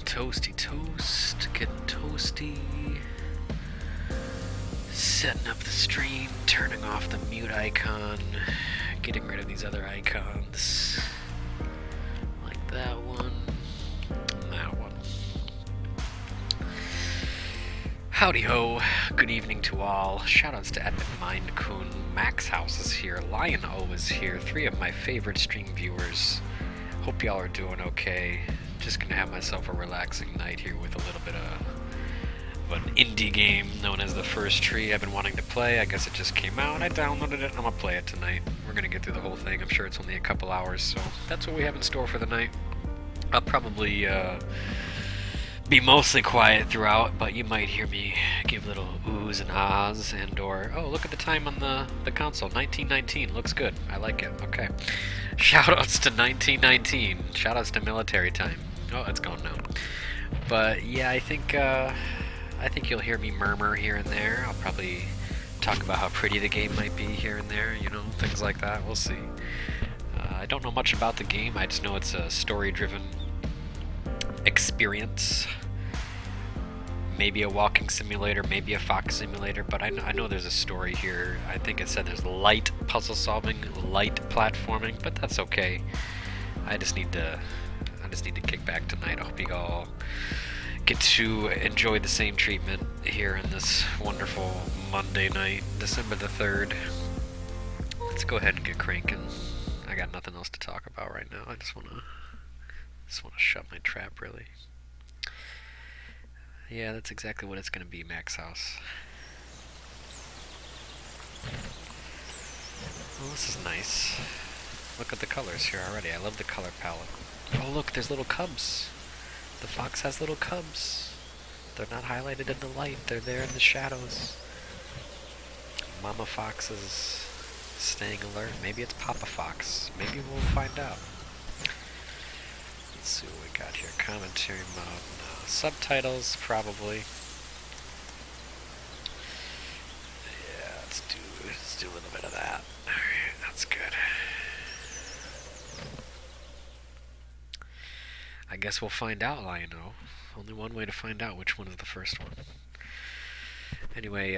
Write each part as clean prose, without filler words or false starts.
Toasty toast, getting toasty. Setting up the stream, turning off the mute icon, getting rid of these other icons. Like that one, and that one. Howdy ho, good evening to all. Shoutouts to Edmund Mindcoon, Max House is here, Lion O is here, three of my favorite stream viewers. Hope y'all are doing okay. Just gonna have myself a relaxing night here with a little bit of an indie game known as The First Tree I've been wanting to play. I guess it just came out. I downloaded it and I'm gonna play it tonight. We're gonna get through the whole thing. I'm sure it's only a couple hours, so that's what we have in store for the night. I'll probably be mostly quiet throughout, but you might hear me give little oohs and ahs and or, oh, look at the time on the console. 1919. Looks good. I like it. Okay. Shoutouts to 1919. Shoutouts to military time. Oh, it's gone now. But yeah, I think you'll hear me murmur here and there. I'll probably talk about how pretty the game might be here and there, you know, things like that. We'll see. I don't know much about the game. I just know it's a story-driven experience. Maybe a walking simulator, maybe a fox simulator, but I know there's a story here. I think it said there's light puzzle solving, light platforming, but that's okay. I just need to kick back tonight. I hope you all get to enjoy the same treatment here in this wonderful Monday night, December the 3rd. Let's go ahead and get cranking. I got nothing else to talk about right now. I just wanna shut my trap, really. Yeah, that's exactly what it's gonna be, Max House. Well, this is nice. Look at the colors here already. I love the color palette. Oh, look, there's little cubs. The fox has little cubs. They're not highlighted in the light. They're there in the shadows. Mama Fox is staying alert. Maybe it's Papa Fox. Maybe we'll find out. Let's see what we got here. Commentary mode. No. Subtitles, probably. Yeah, let's do a little bit of that. Alright, that's good. I guess we'll find out, Lion-O. Only one way to find out which one is the first one. Anyway,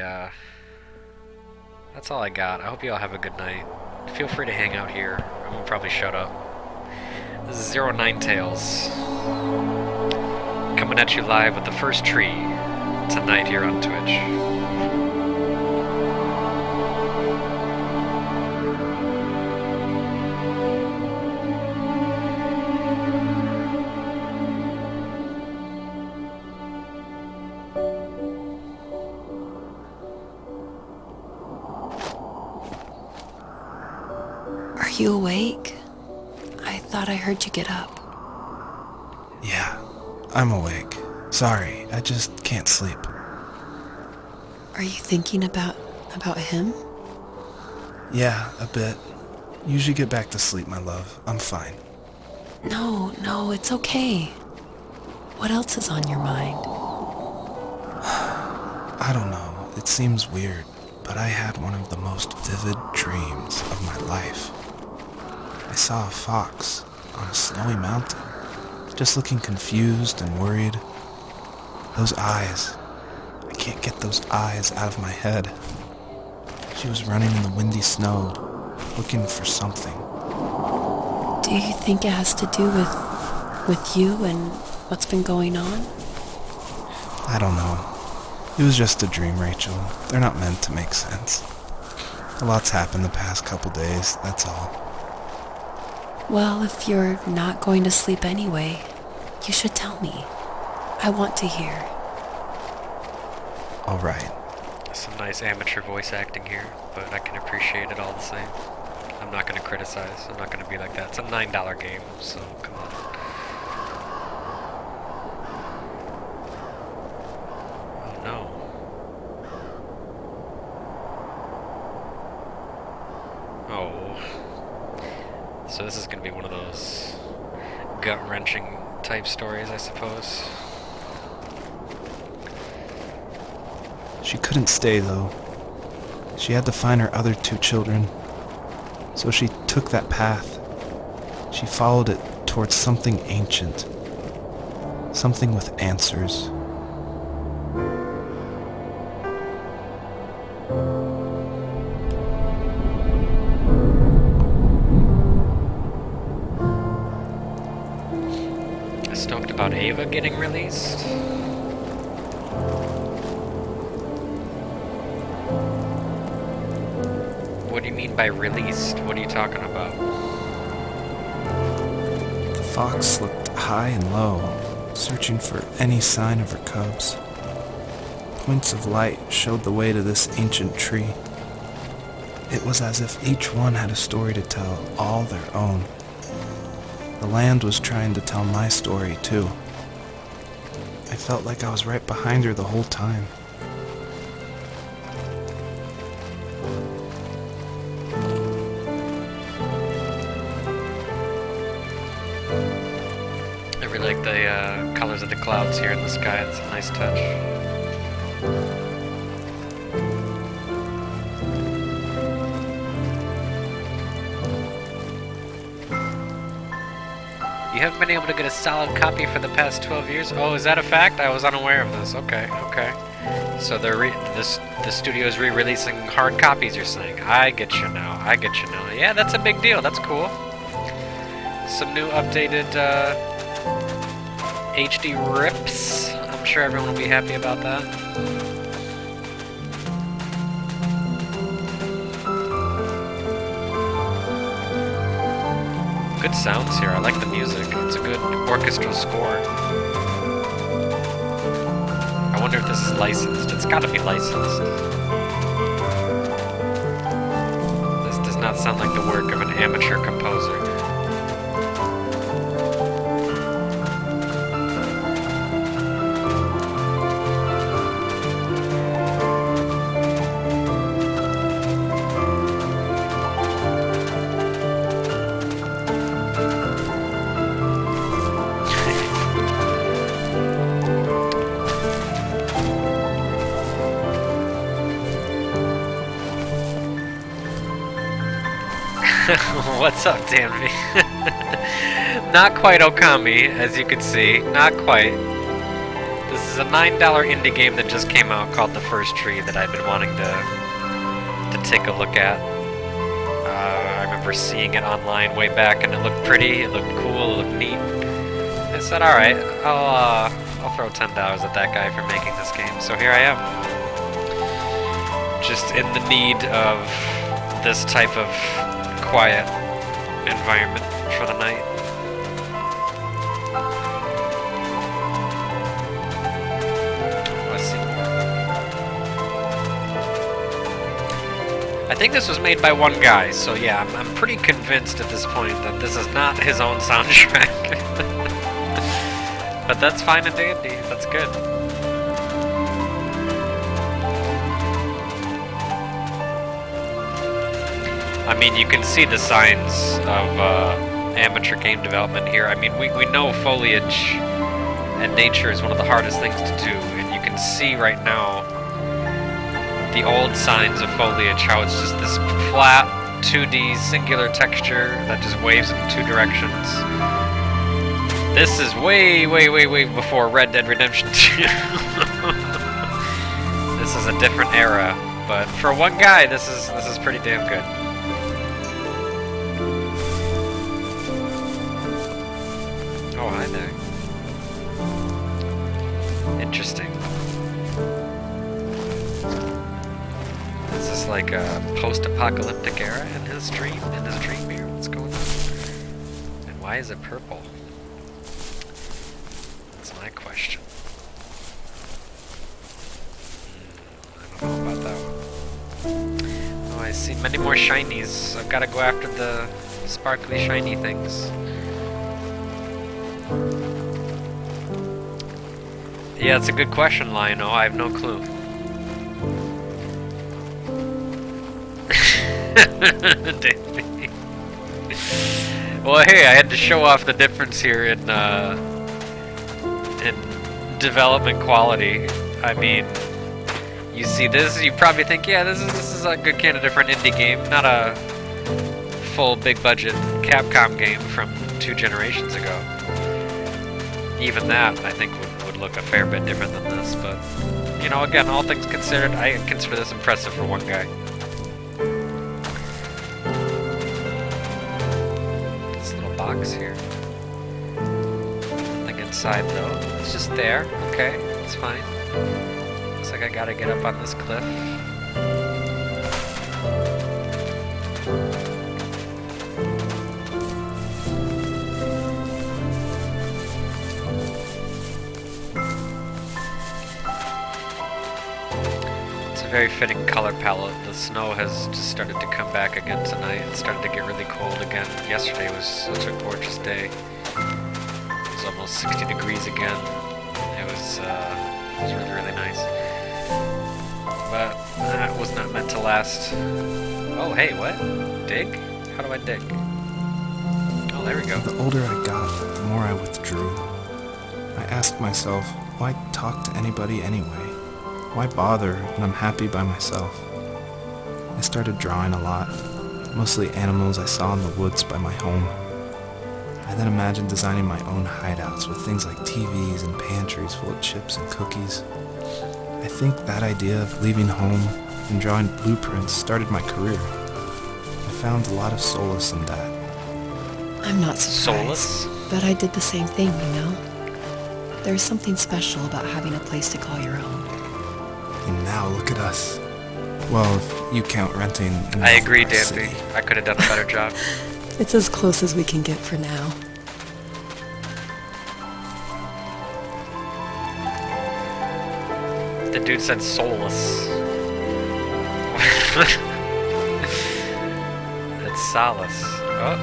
that's all I got. I hope you all have a good night. Feel free to hang out here. I'm gonna probably shut up. This is 09 Tales. Coming at you live with The First Tree tonight here on Twitch. Are you awake? I thought I heard you get up. Yeah, I'm awake. Sorry, I just can't sleep. Are you thinking about him? Yeah, a bit. Usually get back to sleep, my love. I'm fine. No, it's okay. What else is on your mind? I don't know. It seems weird, but I had one of the most vivid dreams of my life. I saw a fox on a snowy mountain, just looking confused and worried. Those eyes. I can't get those eyes out of my head. She was running in the windy snow, looking for something. Do you think it has to do with you and what's been going on? I don't know. It was just a dream, Rachel. They're not meant to make sense. A lot's happened the past couple days, that's all. Well, if you're not going to sleep anyway, you should tell me. I want to hear. All right. Some nice amateur voice acting here, but I can appreciate it all the same. I'm not going to criticize. I'm not going to be like that. It's a $9 game, so come on. Oh no. Oh. So this is going to be one of those gut-wrenching type stories, I suppose. She couldn't stay, though. She had to find her other two children. So she took that path. She followed it towards something ancient. Something with answers. Stoked about Ava getting released? What do you mean by released? What are you talking about? The fox looked high and low, searching for any sign of her cubs. Points of light showed the way to this ancient tree. It was as if each one had a story to tell, all their own. The land was trying to tell my story, too. I felt like I was right behind her the whole time. I really like the colors of the clouds here in the sky. It's a nice touch. You haven't been able to get a solid copy for the past 12 years? Oh, is that a fact? I was unaware of this. Okay, okay. So the studio is re-releasing hard copies, you're saying? I get you now. I get you now. Yeah, that's a big deal. That's cool. Some new updated HD rips. I'm sure everyone will be happy about that. Good sounds here. I like the music. It's a good orchestral score. I wonder if this is licensed. It's gotta be licensed. This does not sound like the work of an amateur composer. What's up, Danby? Not quite Okami, as you can see. Not quite. This is a $9 indie game that just came out called The First Tree that I've been wanting to take a look at. I remember seeing it online way back and it looked pretty, it looked cool, it looked neat. I said, alright, I'll throw $10 at that guy for making this game. So here I am. Just in the need of this type of quiet environment for the night. Let's see. I think this was made by one guy, so yeah, I'm pretty convinced at this point that this is not his own soundtrack. But that's fine and dandy, that's good. I mean, you can see the signs of amateur game development here. I mean, we know foliage and nature is one of the hardest things to do, and you can see right now the old signs of foliage, how it's just this flat, 2D, singular texture that just waves in two directions. This is way, way, way, way before Red Dead Redemption 2. This is a different era, but for one guy, this is pretty damn good. Oh, hi there. Interesting. Is this like a post-apocalyptic era in his dream here? What's going on? And why is it purple? That's my question. I don't know about that one. Oh, I see many more shinies. I've got to go after the sparkly shiny things. Yeah, it's a good question, Lionel. I have no clue. Well, hey, I had to show off the difference here in development quality. I mean, you see this, you probably think, yeah, this is a good candidate for an indie game, not a full big budget Capcom game from 2 generations ago. even that, I think, would look a fair bit different than this, but, you know, again, all things considered, I consider this impressive for one guy. This little box here. Nothing inside, though. It's just there. Okay, it's fine. Looks like I gotta get up on this cliff. Very fitting color palette. The snow has just started to come back again tonight. It started to get really cold again. Yesterday was such a gorgeous day. It was almost 60 degrees again. It was really, really nice. But it was not meant to last. Oh, hey, what? Dig? How do I dig? Oh, there we go. The older I got, the more I withdrew. I asked myself, why talk to anybody anyway? Why bother when I'm happy by myself? I started drawing a lot, mostly animals I saw in the woods by my home. I then imagined designing my own hideouts with things like TVs and pantries full of chips and cookies. I think that idea of leaving home and drawing blueprints started my career. I found a lot of solace in that. I'm not surprised, Solace? but I did the same thing, you know? There's something special about having a place to call your own. And now look at us. Well, if you count renting in I agree, North Danby. City. I could have done a better job. It's as close as we can get for now. The dude said soulless. It's solace. Oh,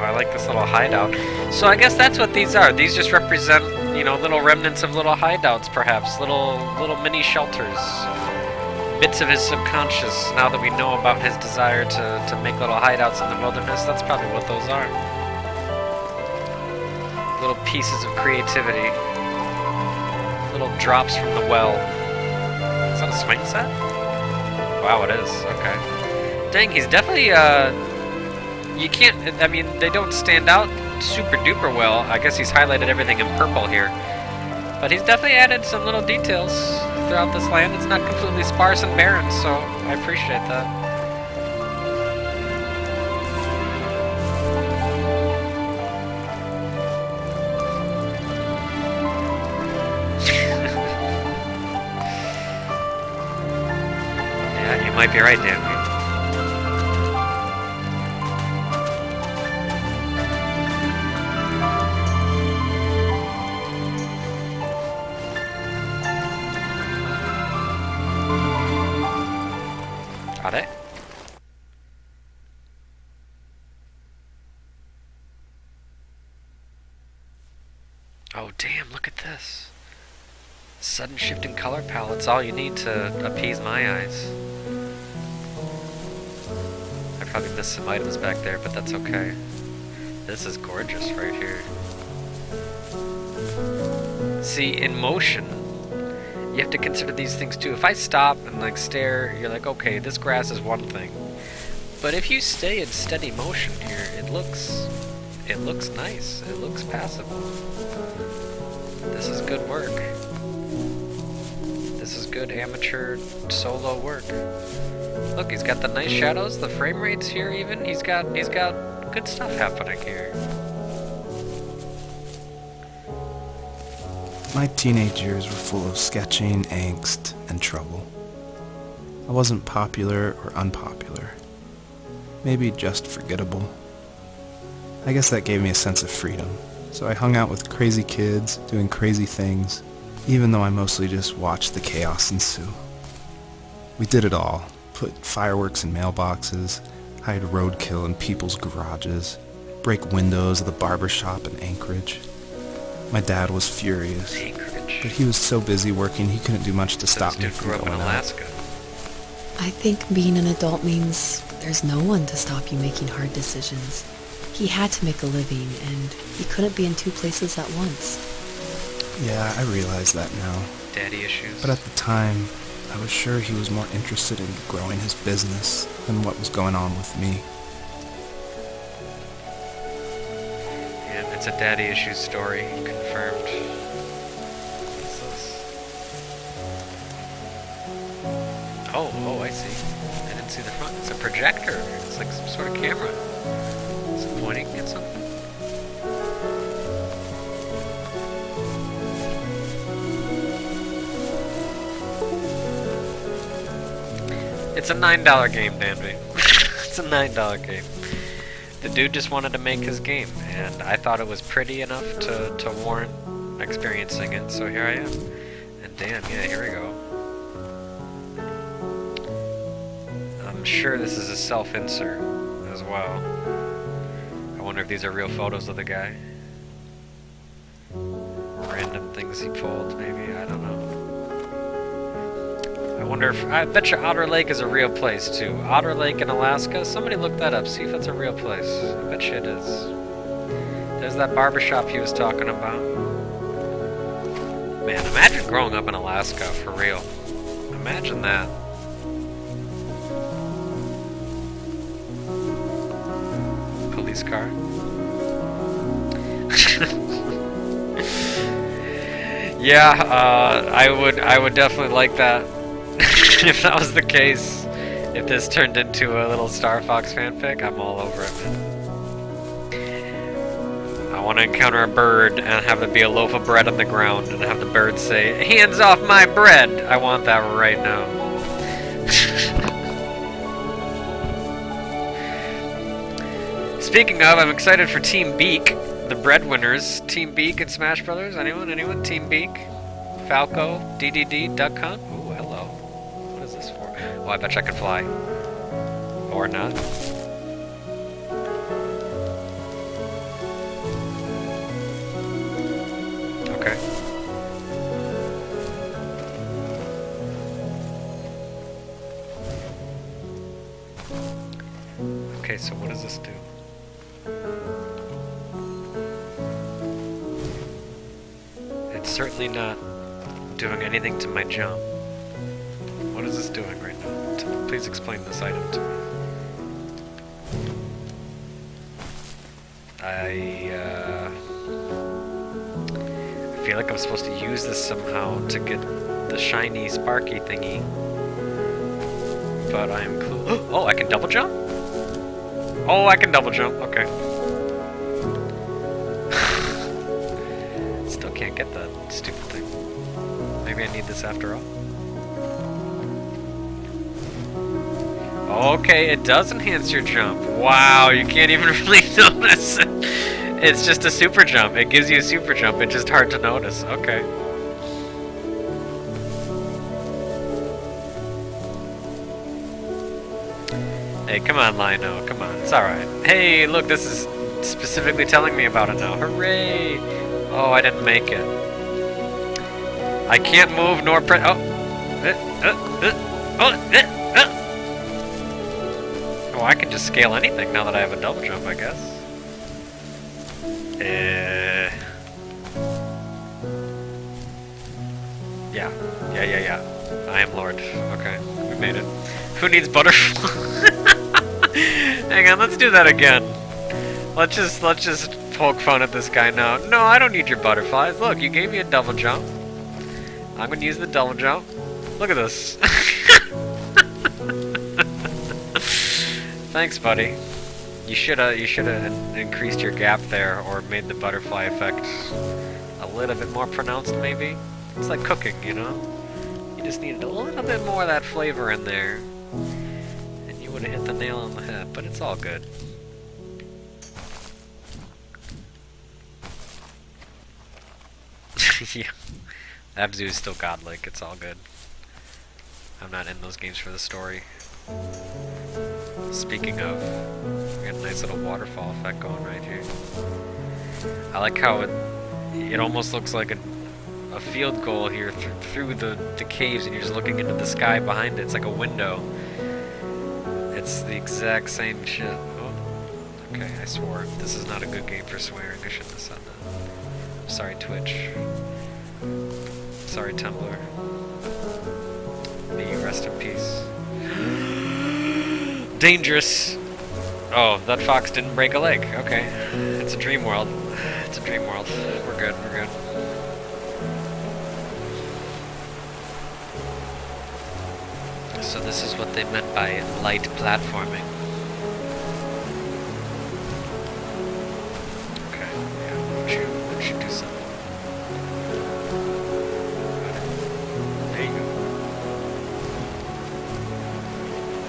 I like this little hideout. So I guess that's what these are. These just represent, you know, little remnants of little hideouts, perhaps. Little mini shelters. Bits of his subconscious. Now that we know about his desire to make little hideouts in the wilderness, that's probably what those are. Little pieces of creativity. Little drops from the well. Is that a swing set? Wow, it is. Okay. Dang, he's definitely, you can't, I mean, they don't stand out super duper well. I guess he's highlighted everything in purple here. But he's definitely added some little details throughout this land. It's not completely sparse and barren, so I appreciate that. Yeah, you might be right, Dan. Got it? Oh damn, look at this. Sudden shift in color palette's all you need to appease my eyes. I probably missed some items back there, but that's okay. This is gorgeous right here. See, in motion, you have to consider these things too. If I stop and like stare, you're like, okay, this grass is one thing. But if you stay in steady motion here, it looks nice. It looks passable. This is good work. This is good amateur solo work. Look, he's got the nice shadows, the frame rates here even. He's got good stuff happening here. My teenage years were full of sketching, angst, and trouble. I wasn't popular or unpopular. Maybe just forgettable. I guess that gave me a sense of freedom, so I hung out with crazy kids, doing crazy things, even though I mostly just watched the chaos ensue. We did it all. Put fireworks in mailboxes, hide roadkill in people's garages, break windows of the barber shop in Anchorage. My dad was furious, Anchorage. but he was so busy working he couldn't do much to stop me Dude from grew up in going out. Alaska. I think being an adult means there's no one to stop you making hard decisions. He had to make a living, and he couldn't be in two places at once. Yeah, I realize that now. Daddy issues. But at the time, I was sure he was more interested in growing his business than what was going on with me. It's a daddy issues story. Confirmed. What's this? Oh, I see. I didn't see the front. It's a projector. It's like some sort of camera. Is it pointing at something? It's a $9 game, Danby. It's a $9 game. The dude just wanted to make his game, and I thought it was pretty enough to warrant experiencing it, so here I am. And damn, yeah, here we go. I'm sure this is a self-insert as well. I wonder if these are real photos of the guy. Random things he pulled, maybe, I don't know. I bet you Otter Lake is a real place too. Otter Lake in Alaska? Somebody look that up, see if it's a real place. I bet you it is. There's that barbershop he was talking about. Man, imagine growing up in Alaska, for real. Imagine that. Police car. Yeah, I would definitely like that. If that was the case, if this turned into a little Star Fox fanfic, I'm all over it, man. I want to encounter a bird and have it be a loaf of bread on the ground and have the bird say, "Hands off my bread!" I want that right now. Speaking of, I'm excited for Team Beak, the breadwinners. Team Beak in Smash Brothers. Anyone? Team Beak? Falco? DDD? Duck Hunt? Ooh, hello. What is this for? Oh, I bet you I can fly. Or not. Okay. Okay, so what does this do? It's certainly not doing anything to my jump. What is this doing right now? Please explain this item to me. I feel like I'm supposed to use this somehow to get the shiny, sparky thingy. But I'm oh, I can double jump? Oh, I can double jump. Okay. Still can't get that stupid thing. Maybe I need this after all. Okay, it does enhance your jump. Wow, you can't even really notice it. It's just a super jump. It gives you a super jump. It's just hard to notice. Okay. Hey, come on, Lino. Come on. It's alright. Hey, look, this is specifically telling me about it now. Hooray! Oh, I didn't make it. I can't move nor press. Oh. Oh, I can just scale anything now that I have a double jump, I guess. Yeah. I am Lord. Okay, we made it. Who needs butterfly? Hang on, let's do that again. Let's just poke fun at this guy now. No, I don't need your butterflies. Look, you gave me a double jump. I'm gonna use the double jump. Look at this. Thanks, buddy. You shoulda increased your gap there, or made the butterfly effect a little bit more pronounced, maybe. It's like cooking, you know. You just needed a little bit more of that flavor in there, and you would have hit the nail on the head. But it's all good. Yeah, Abzu is still godlike. It's all good. I'm not in those games for the story. Speaking of, we got a nice little waterfall effect going right here. I like how it almost looks like a field goal here through the caves, and you're just looking into the sky behind it. It's like a window. It's the exact same shit. Oh, okay, I swore. This is not a good game for swearing. I shouldn't have said that. Sorry, Twitch. Sorry, Tumblr. May you rest in peace. Dangerous. Oh, that fox didn't break a leg. Okay. It's a dream world. It's a dream world. We're good, we're good. So this is what they meant by light platforming. Okay, yeah, why don't you do something? There you go.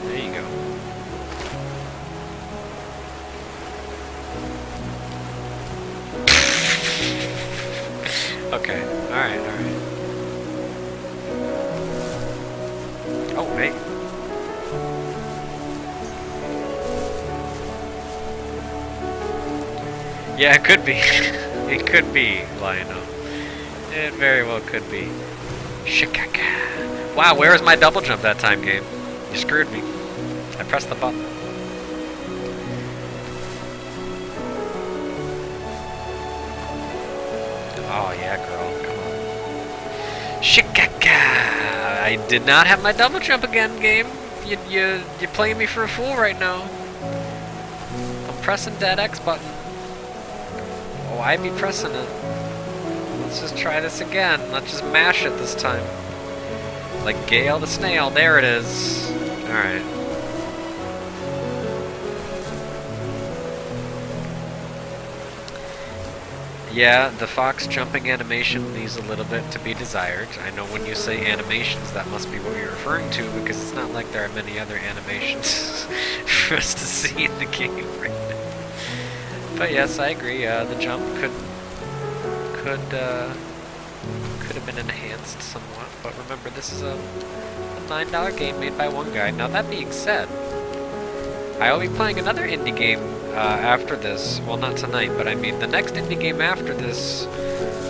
There you go. Okay, alright, alright. Oh, hey. Yeah, it could be. It could be, Lionel. It very well could be. Shikaka. Wow, where was my double jump that time, game? You screwed me. I pressed the button. Oh yeah, girl, come on. Shikaka! I did not have my double jump again, game. You're playing me for a fool right now. I'm pressing that X button. Oh, I be pressing it. Let's just try this again. Let's just mash it this time. Like Gale the snail. There it is. Alright. Yeah, the fox jumping animation leaves a little bit to be desired. I know when you say animations, that must be what you're referring to, because it's not like there are many other animations for us to see in the game right now. But yes, I agree. The jump could have been enhanced somewhat. But remember, this is a $9 game made by one guy. Now that being said, I will be playing another indie game after this. Well, not tonight, but I mean the next indie game after this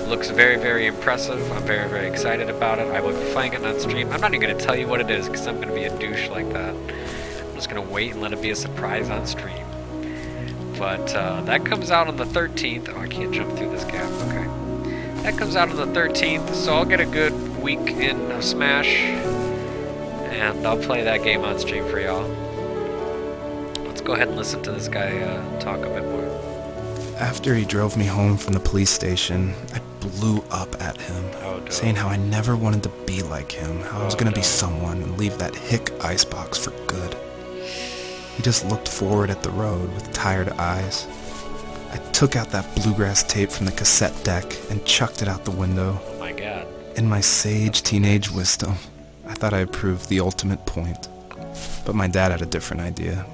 looks very, very impressive. I'm very, very excited about it. I will be playing it on stream. I'm not even going to tell you what it is because I'm going to be a douche like that. I'm just going to wait and let it be a surprise on stream. But that comes out on the 13th. Oh, I can't jump through this gap. Okay. That comes out on the 13th, so I'll get a good week in of Smash. And I'll play that game on stream for y'all. Let's go ahead and listen to this guy talk a bit more. After he drove me home from the police station, I blew up at him, saying how I never wanted to be like him, how I was going to be someone and leave that hick icebox for good. He just looked forward at the road with tired eyes. I took out that bluegrass tape from the cassette deck and chucked it out the window. Oh my god. In my sage teenage wisdom, I thought I had proved the ultimate point. But my dad had a different idea.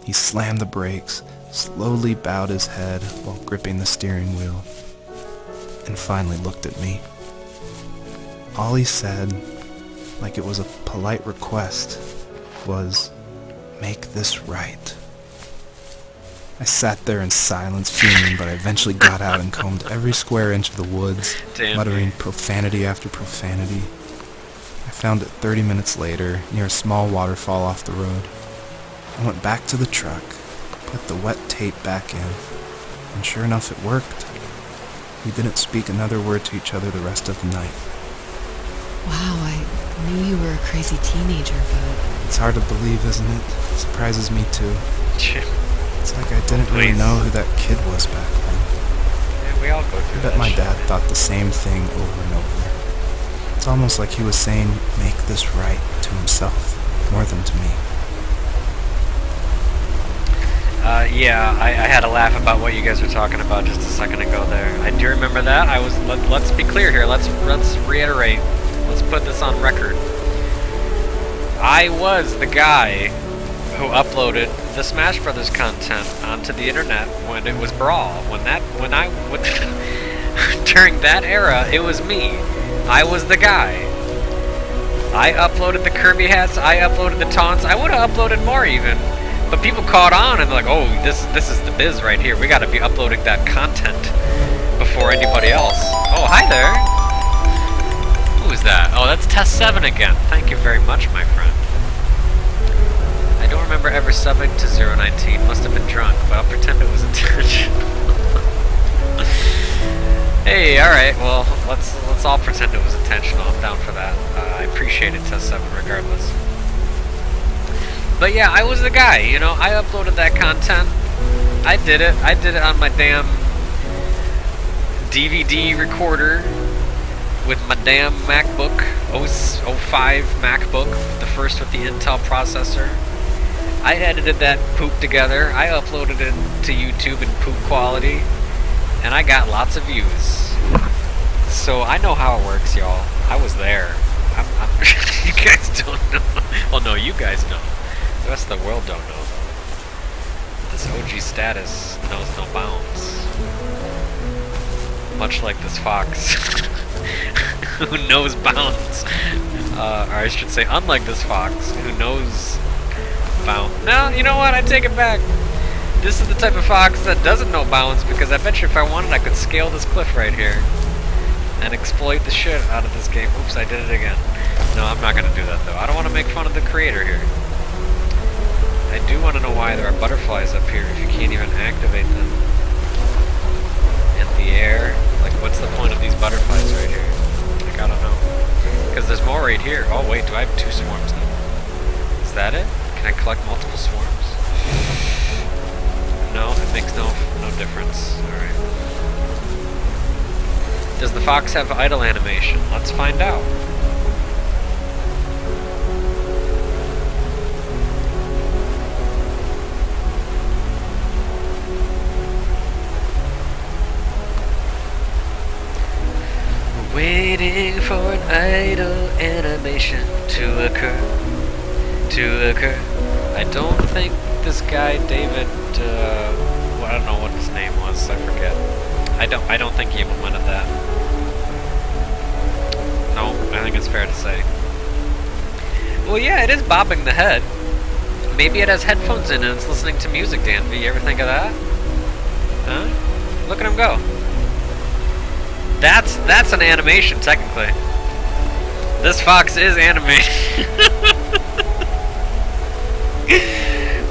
He slammed the brakes, slowly bowed his head while gripping the steering wheel, and finally looked at me. All he said, like it was a polite request, was, "Make this right." I sat there in silence, fuming, but I eventually got out and combed every square inch of the woods, muttering profanity after profanity. I found it 30 minutes later, near a small waterfall off the road. I went back to the truck, put the wet tape back in, and sure enough it worked. We didn't speak another word to each other the rest of the night. Wow, I knew you were a crazy teenager, but... It's hard to believe, isn't it? It surprises me too. It's like I didn't really know who that kid was back then. Yeah, we all go through I that bet my shit. dad thought the same thing over and over. It's almost like he was saying, "Make this right," to himself, more than to me. Yeah, I had a laugh about what you guys were talking about just a second ago there. I do remember that. Let's be clear here. Let's reiterate. Let's put this on record. I was the guy who uploaded the Smash Brothers content onto the internet when it was Brawl. During that era, it was me. I was the guy. I uploaded the Kirby hats. I uploaded the taunts. I would have uploaded more even. But people caught on and they're like, "Oh, this is the biz right here. We got to be uploading that content before anybody else." Oh, hi there. Who is that? Oh, that's Test 7 again. Thank you very much, my friend. I don't remember ever subbing to 019. Must have been drunk, but I'll pretend it was intentional. Hey, all right. Well, let's all pretend it was intentional. I'm down for that. I appreciate it, Test 7, regardless. But yeah, I was the guy, you know, I uploaded that content. I did it on my damn DVD recorder with my damn MacBook, 05 MacBook, the first with the Intel processor. I edited that poop together. I uploaded it to YouTube in poop quality, and I got lots of views. So I know how it works, y'all. I was there. You guys don't know. Well, no, you guys know. The rest of the world don't know, though. This OG status knows no bounds. Much like this fox, who knows bounds. Or I should say, unlike this fox, who knows bounds. No, you know what? I take it back. This is the type of fox that doesn't know bounds, because I bet you if I wanted, I could scale this cliff right here and exploit the shit out of this game. Oops, I did it again. No, I'm not going to do that, though. I don't want to make fun of the creator here. I do want to know why there are butterflies up here if you can't even activate them in the air. Like, what's the point of these butterflies right here? Like, I don't know. Because there's more right here. Oh, wait, do I have 2 swarms now? Is that it? Can I collect multiple swarms? No, it makes no difference. Alright. Does the fox have idle animation? Let's find out. Waiting for an idle animation to occur. I don't think this guy David, well, I don't know what his name was. I forget. I don't think he implemented that. No, I think it's fair to say. Well, yeah, it is bobbing the head. Maybe it has headphones in and it's listening to music. Danby, you ever think of that? Huh? Look at him go. That's an animation, technically. This fox is animated.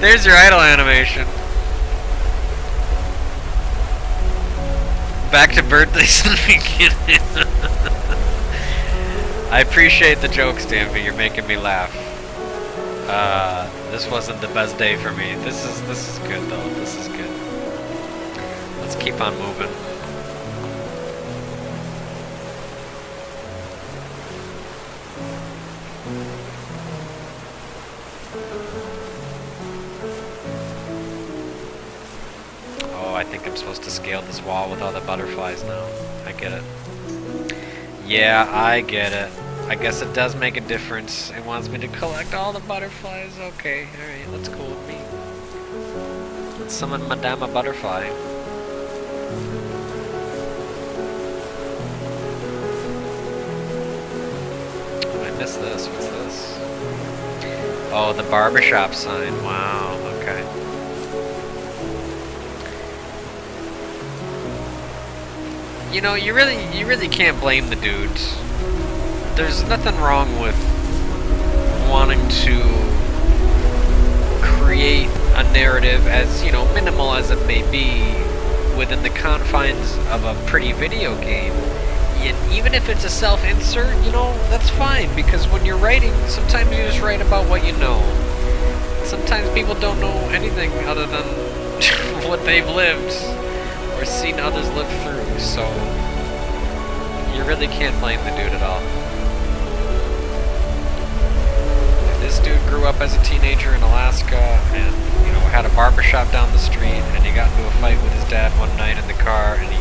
There's your idle animation. Back to birthdays in the beginning. I appreciate the jokes, Danby. You're making me laugh. This wasn't the best day for me. This is good though. This is good. Let's keep on moving. I think I'm supposed to scale this wall with all the butterflies now. I get it. Yeah, I get it. I guess it does make a difference. It wants me to collect all the butterflies. Okay, alright, that's cool with me. Let's summon Madame Butterfly. Oh, I missed this. What's this? Oh, the barbershop sign. Wow, okay. You know, you really can't blame the dudes. There's nothing wrong with wanting to create a narrative as, you know, minimal as it may be within the confines of a pretty video game. And even if it's a self-insert, you know, that's fine, because when you're writing, sometimes you just write about what you know. Sometimes people don't know anything other than what they've lived or seen others live through, so you really can't blame the dude at all. If this dude grew up as a teenager in Alaska and, you know, had a barbershop down the street and he got into a fight with his dad one night in the car and he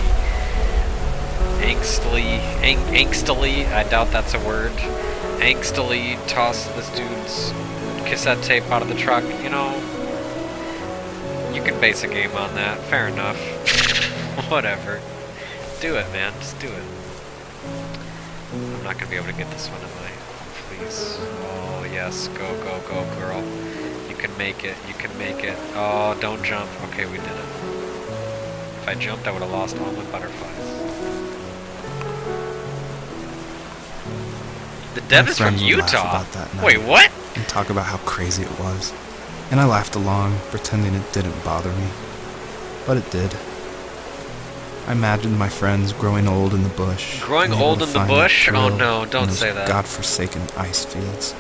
angstily, I doubt that's a word, angstily tossed this dude's cassette tape out of the truck, you know, you can base a game on that, fair enough. Whatever. Do it, man. Just do it. I'm not gonna be able to get this one, am I? Please. Oh, yes. Go, go, go, girl. You can make it. You can make it. Oh, don't jump. Okay, we did it. If I jumped, I would have lost all my butterflies. The dev is from Utah? Wait, what? And talk about how crazy it was. And I laughed along, pretending it didn't bother me. But it did. I imagined my friends growing old in the bush. Growing old in the bush? Oh no, don't say that. Godforsaken ice fields.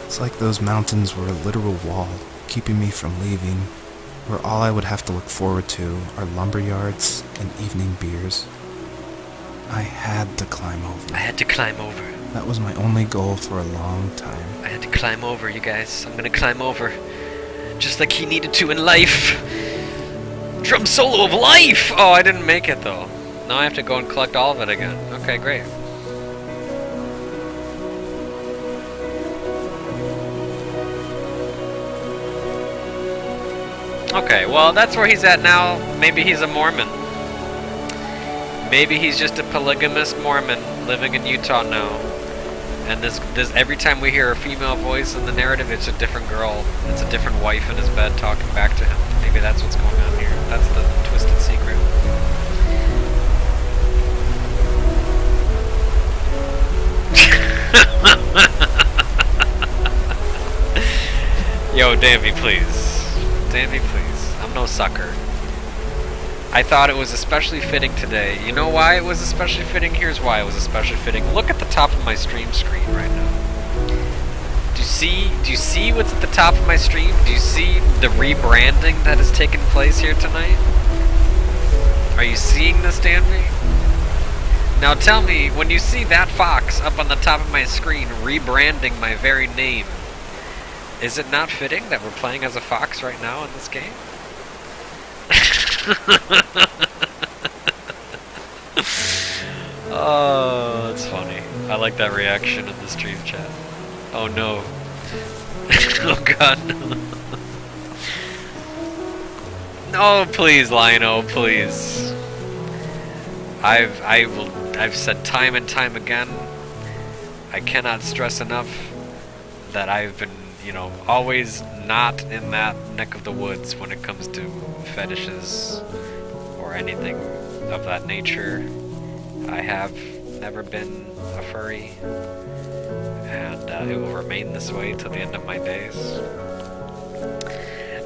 It's like those mountains were a literal wall, keeping me from leaving, where all I would have to look forward to are lumber yards and evening beers. I had to climb over. I had to climb over. That was my only goal for a long time. I had to climb over, you guys. I'm gonna climb over. Just like he needed to in life. Drum solo of life! Oh, I didn't make it though. Now I have to go and collect all of it again. Okay, great. Okay, well, that's where he's at now. Maybe he's a Mormon. Maybe he's just a polygamous Mormon living in Utah now. And this every time we hear a female voice in the narrative, it's a different girl. It's a different wife in his bed talking back to him. Maybe that's what's going on here. That's the twisted secret. Yo, Danby, please. Danby, please. I'm no sucker. I thought it was especially fitting today. You know why it was especially fitting? Here's why it was especially fitting. Look at the top of my stream screen right now. Do you see what's at the top of my stream? Do you see the rebranding that has taken place here tonight? Are you seeing this, Danby? Now tell me, when you see that fox up on the top of my screen rebranding my very name, is it not fitting that we're playing as a fox right now in this game? Oh, that's funny. I like that reaction in the stream chat. Oh no. Oh god, no. No, please, Lionel, please. I've said time and time again, I cannot stress enough that I've been, you know, always not in that neck of the woods when it comes to fetishes or anything of that nature. I have never been a furry, and it will remain this way till the end of my days.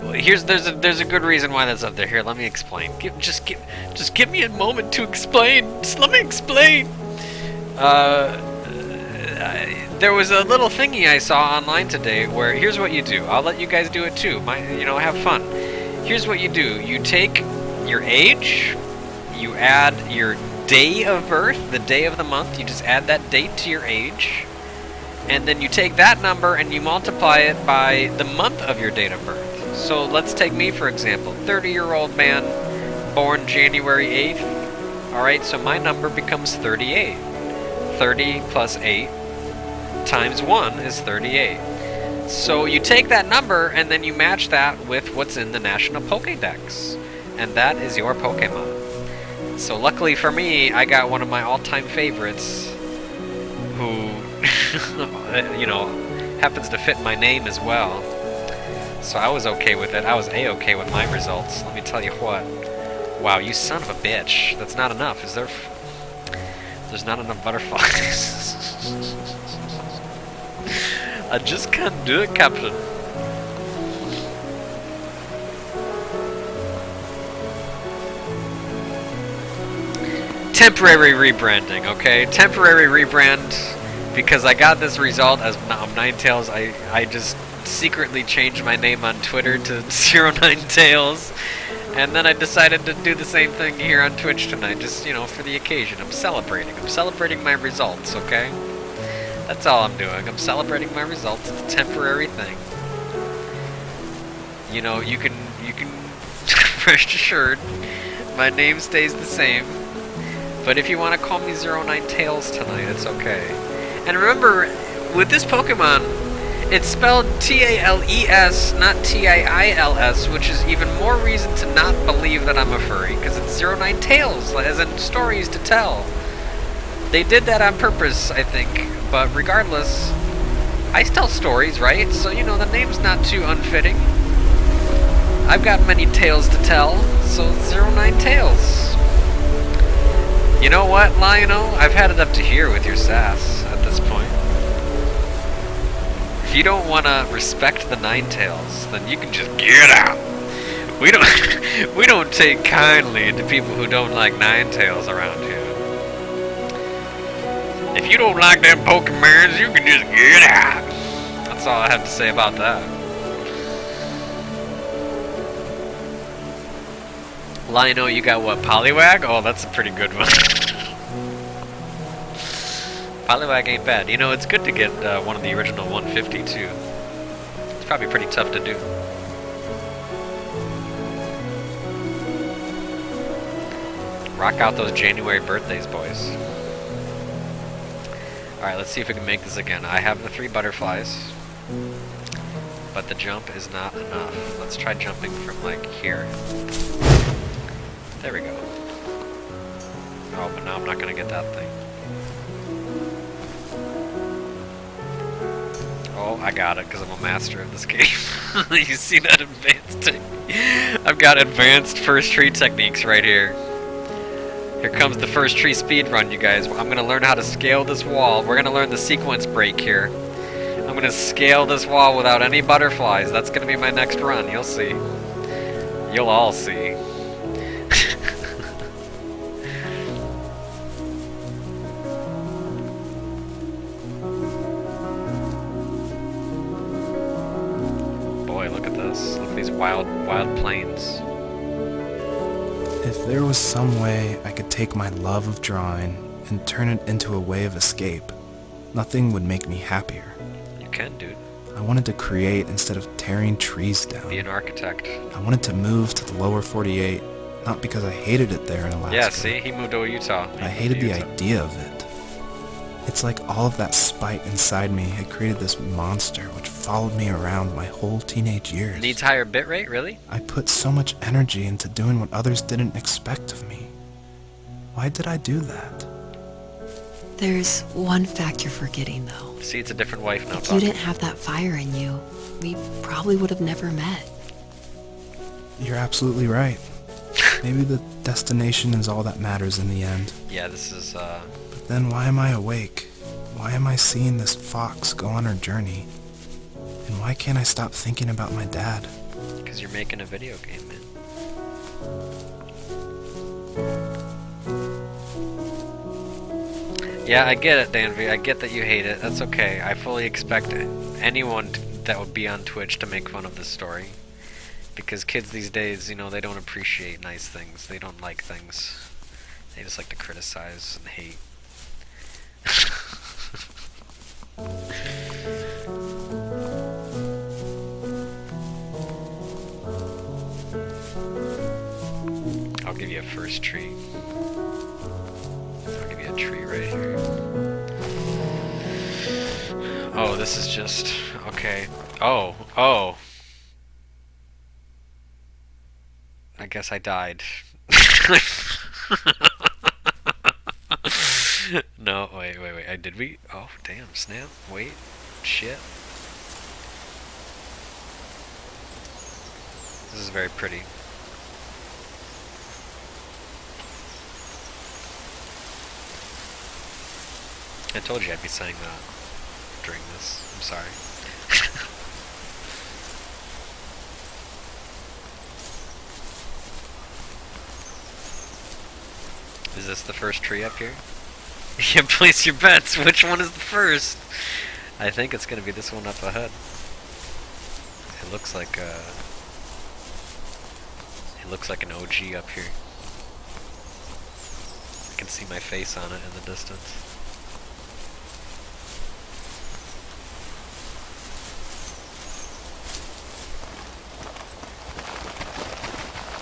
Well, there's a good reason why that's up there. Here, let me explain. Just give me a moment to explain. Just let me explain. There was a little thingy I saw online today where here's what you do. I'll let you guys do it too. Have fun. Here's what you do. You take your age, you add your day of birth, the day of the month, you just add that date to your age, and then you take that number and you multiply it by the month of your date of birth. So let's take me for example, 30-year-old man, born January 8th. Alright, so my number becomes 38. 30 plus 8 times 1 is 38. So you take that number and then you match that with what's in the National Pokédex. And that is your Pokemon. So luckily for me, I got one of my all-time favorites who, happens to fit my name as well. So I was okay with it. I was A-okay with my results. Let me tell you what. Wow, you son of a bitch. That's not enough. Is there... There's not enough butterflies. I just can't do it, Captain. Temporary rebranding, okay? Temporary rebrand, because I got this result as Ninetales. I just secretly changed my name on Twitter to 09Tails, and then I decided to do the same thing here on Twitch tonight, just, for the occasion. I'm celebrating my results, okay? That's all I'm doing. I'm celebrating my results. It's a temporary thing. You can rest assured, my name stays the same. But if you want to call me 09Tails tonight, it's okay. And remember, with this Pokemon, it's spelled T-A-L-E-S, not T-I-I-L-S, which is even more reason to not believe that I'm a furry, because it's 09Tails, as in stories to tell. They did that on purpose, I think, but regardless, I tell stories, right? So, the name's not too unfitting. I've got many tales to tell, so 09Tails. You know what, Lionel? I've had it up to here with your sass at this point. If you don't want to respect the Ninetales, then you can just get out. We don't take kindly to people who don't like Ninetales around here. If you don't like them Pokemons, you can just get out. That's all I have to say about that. Lionel, you got what, Poliwag? Oh, that's a pretty good one. Poliwag ain't bad. You know, it's good to get one of the original 150 too. It's probably pretty tough to do. Rock out those January birthdays, boys. Alright, let's see if we can make this again. I have the 3 butterflies, but the jump is not enough. Let's try jumping from, like, here. There we go. Oh, but now I'm not gonna get that thing. Oh, I got it, because I'm a master of this game. You see that advanced I've got advanced first tree techniques right here. Here comes the first tree speed run, you guys. I'm going to learn how to scale this wall. We're going to learn the sequence break here. I'm going to scale this wall without any butterflies. That's going to be my next run. You'll see. You'll all see. Boy, look at this. Look at these wild plains. If there was some way I could take my love of drawing and turn it into a way of escape, nothing would make me happier. You can, dude. I wanted to create instead of tearing trees down. Be an architect. I wanted to move to the lower 48, not because I hated it there in Alaska. Yeah, see? He moved to Utah. I hated the idea of it. It's like all of that spite inside me had created this monster which followed me around my whole teenage years. Needs higher bitrate, really? I put so much energy into doing what others didn't expect of me. Why did I do that? There's one fact you're forgetting, though. See, it's a different wife now. If you didn't have that fire in you, we probably would have never met. You're absolutely right. Maybe the destination is all that matters in the end. Yeah, this is, But then why am I awake? Why am I seeing this fox go on her journey? And why can't I stop thinking about my dad? because you're making a video game, man. Yeah, I get it, Danby. I get that you hate it. That's okay. I fully expect anyone that would be on Twitch to make fun of this story. Because kids these days, you know, they don't appreciate nice things. They don't like things. They just like to criticize and hate. I'll give you a first tree. I'll give you a tree right here. Oh, this is just... okay. Oh. I guess I died. No, wait. Did we? Oh, damn, snap. Wait. Shit. This is very pretty. I told you I'd be saying that during this. I'm sorry. Is this the first tree up here? Yeah, place your bets. Which one is the first? I think it's gonna be this one up ahead. It looks like an OG up here. I can see my face on it in the distance.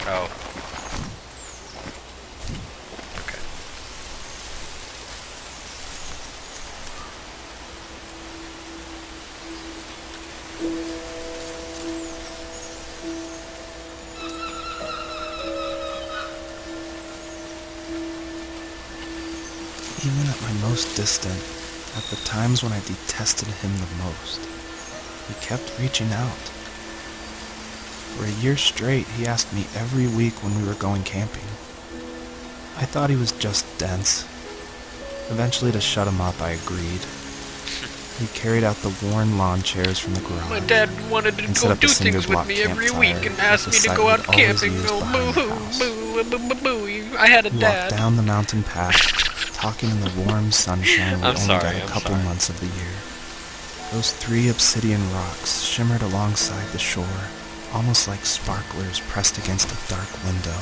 Oh. Okay. Even at my most distant, at the times when I detested him the most, he kept reaching out. For a year straight, he asked me every week when we were going camping. I thought he was just dense. Eventually, to shut him up, I agreed. He carried out the worn lawn chairs from the garage. My dad wanted to go do things with me every week and asked me to go out camping. Oh, boo. I had a We dad. walked down the mountain path, talking in the warm sunshine we I'm only sorry, got a I'm couple sorry. months of the year. Those 3 obsidian rocks shimmered alongside the shore, almost like sparklers pressed against a dark window.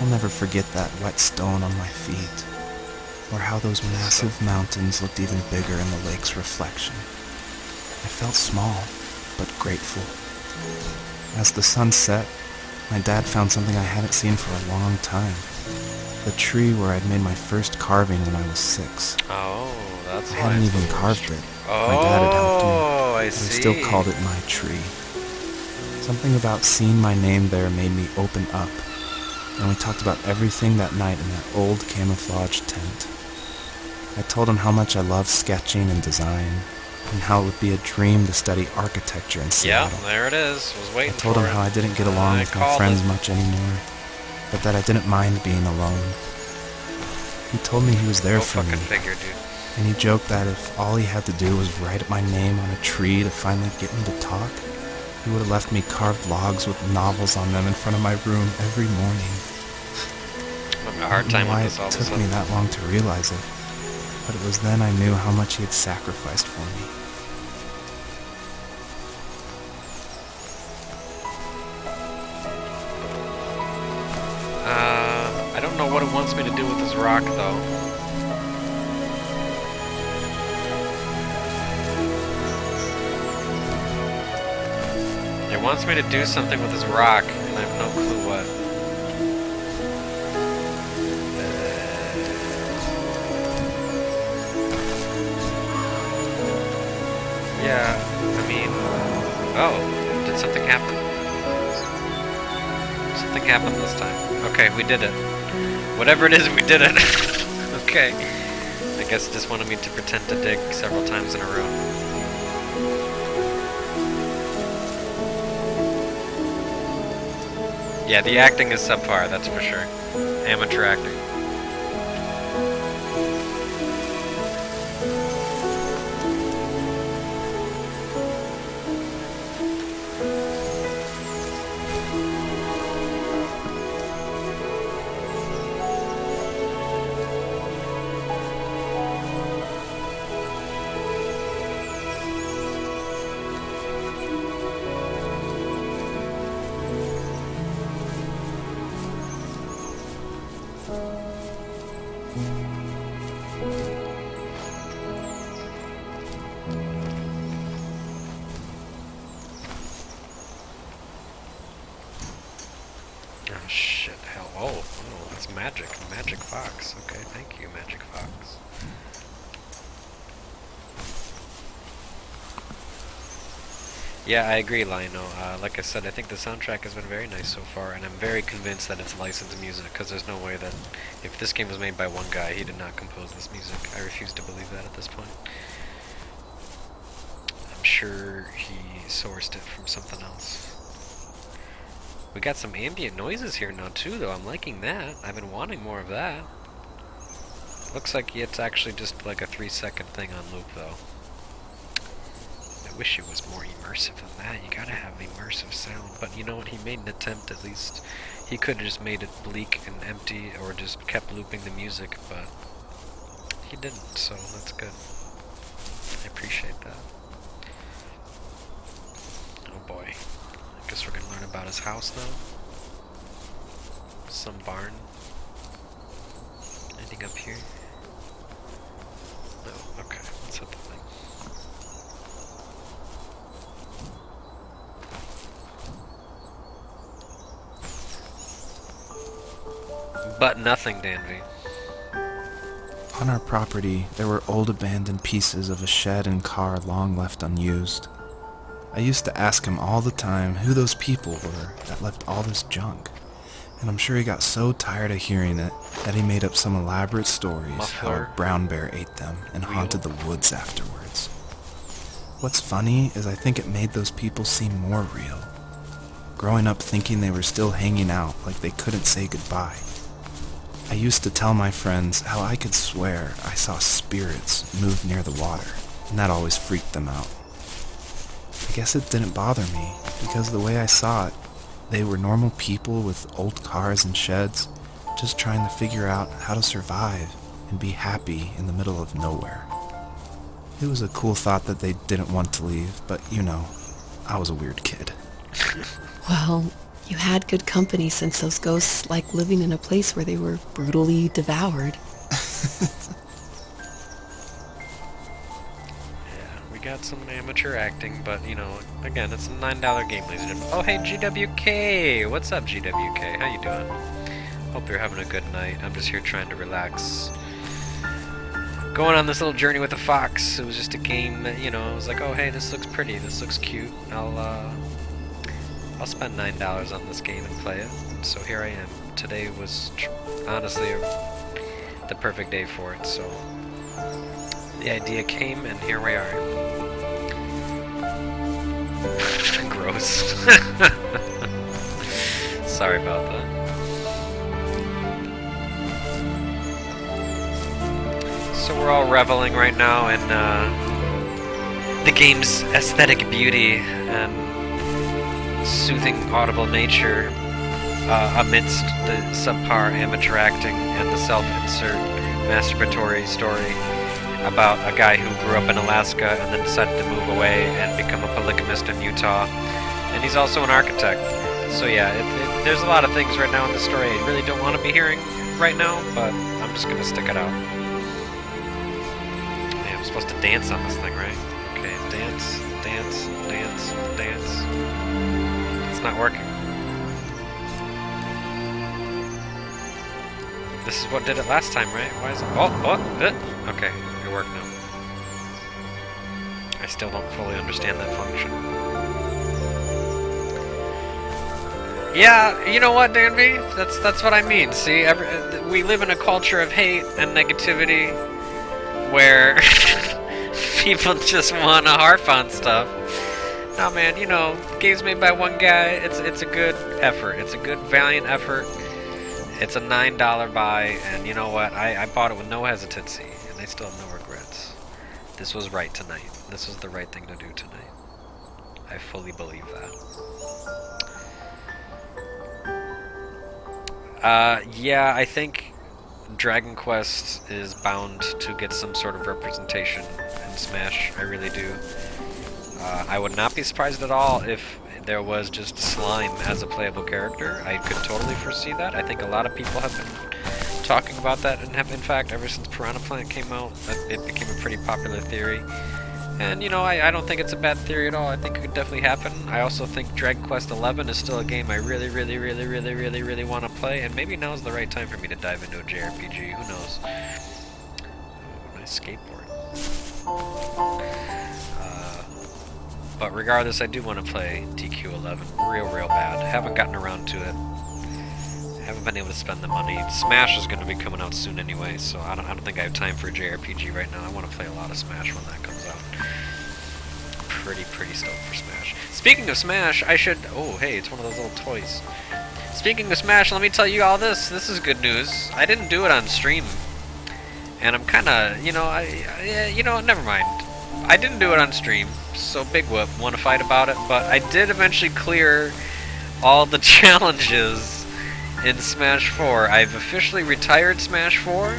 I'll never forget that wet stone on my feet. or how those massive mountains looked even bigger in the lake's reflection. I felt small, but grateful. As the sun set, my dad found something I hadn't seen for a long time. The tree where I'd made my first carving when I was 6. Oh, that's I why hadn't it's even the carved it. Oh, My dad had helped me, I but I see. still called it my tree. Something about seeing my name there made me open up, and we talked about everything that night in that old camouflage tent. I told him how much I loved sketching and design, and how it would be a dream to study architecture in Yeah, Seattle. there it is. Was I waiting told for him it. how I didn't get along I with my called friends it. much anymore, but that I didn't mind being alone. He told me he was there Go for me, fucking figure, dude. and he joked that if all he had to do was write my name on a tree to finally get me to talk, he would have left me carved logs with novels on them in front of my room every morning. I'm having a hard time why with this all it of a took me sudden. that long to realize it, but it was then I knew how much he had sacrificed for me. I don't know what it wants me to do with this rock, though. It wants me to do something with this rock, and I have no clue what. Yeah, I mean... Oh, did something happen? Something happened this time. Okay, we did it. Whatever it is, we did it. Okay. I guess it just wanted me to pretend to dig several times in a row. Yeah, the acting is subpar, that's for sure. Amateur acting. Oh shit, hell, oh, that's magic, Magic Fox. Okay, thank you, Magic Fox. Yeah, I agree, Lionel. Like I said, I think the soundtrack has been very nice so far, and I'm very convinced that it's licensed music, because there's no way that if this game was made by one guy, he did not compose this music. I refuse to believe that at this point. I'm sure he sourced it from something else. We got some ambient noises here now too, though. I'm liking that. I've been wanting more of that. Looks like it's actually just like a 3-second thing on loop, though. I wish it was more immersive than that. You gotta have immersive sound. But you know what? He made an attempt, at least. He could have just made it bleak and empty, or just kept looping the music, but he didn't, so that's good. I appreciate that. Oh boy. I guess we're gonna learn about his house now. Some barn. Anything up here? No, okay, let's hit the thing. But nothing, Danby. On our property, there were old abandoned pieces of a shed and car long left unused. I used to ask him all the time who those people were that left all this junk, and I'm sure he got so tired of hearing it that he made up some elaborate stories Muffler. how a brown bear ate them and haunted the woods afterwards. What's funny is I think it made those people seem more real. Growing up thinking they were still hanging out like they couldn't say goodbye. I used to tell my friends how I could swear I saw spirits move near the water, and that always freaked them out. I guess it didn't bother me, because the way I saw it, they were normal people with old cars and sheds, just trying to figure out how to survive and be happy in the middle of nowhere. It was a cool thought that they didn't want to leave, but you know, I was a weird kid. Well, you had good company since those ghosts like living in a place where they were brutally devoured. We got some amateur acting, but you know, again, it's a $9 game, ladies and gentlemen. Oh, hey, GWK! What's up, GWK? How you doing? Hope you're having a good night. I'm just here trying to relax. Going on this little journey with a fox. It was just a game that, you know, I was like, oh, hey, this looks pretty, this looks cute. I'll spend $9 on this game and play it. So here I am. Today was honestly the perfect day for it, so the idea came, and here we are. Gross. Sorry about that. So we're all reveling right now in the game's aesthetic beauty and soothing audible nature amidst the subpar amateur acting and the self-insert masturbatory story about a guy who grew up in Alaska and then decided to move away and become a polygamist in Utah. And he's also an architect. So yeah, there's a lot of things right now in the story I really don't want to be hearing right now, but I'm just going to stick it out. Yeah, I'm supposed to dance on this thing, right? Okay, dance, dance, dance, dance. It's not working. This is what did it last time, right? Why is it? Okay, it worked now. I still don't fully understand that function. Yeah, you know what, Danby? That's what I mean. See, we live in a culture of hate and negativity where people just want to harp on stuff. No, man, you know, games made by one guy. It's a good effort. It's a good, valiant effort. It's a $9 buy, and you know what? I bought it with no hesitancy, and I still have no regrets. This was right tonight. This was the right thing to do tonight. I fully believe that. Yeah, I think Dragon Quest is bound to get some sort of representation in Smash. I really do. I would not be surprised at all if there was just slime as a playable character. I could totally foresee that. I think a lot of people have been talking about that, and have, in fact, ever since Piranha Plant came out, it became a pretty popular theory. And, you know, I don't think it's a bad theory at all. I think it could definitely happen. I also think Dragon Quest XI is still a game I really want to play, and maybe now's the right time for me to dive into a JRPG. Who knows? Oh, nice skateboard. But regardless, I do want to play TQ11 real bad. Haven't gotten around to it. Haven't been able to spend the money. Smash is going to be coming out soon anyway, so I don't think I have time for a JRPG right now. I want to play a lot of Smash when that comes out. Pretty stoked for Smash. Speaking of Smash, I should... Oh, hey, it's one of those little toys. Speaking of Smash, let me tell you all this. This is good news. I didn't do it on stream. And I'm kind of, you know, never mind. I didn't do it on stream, so big whoop, want to fight about it, but I did eventually clear all the challenges in Smash 4. I've officially retired Smash 4.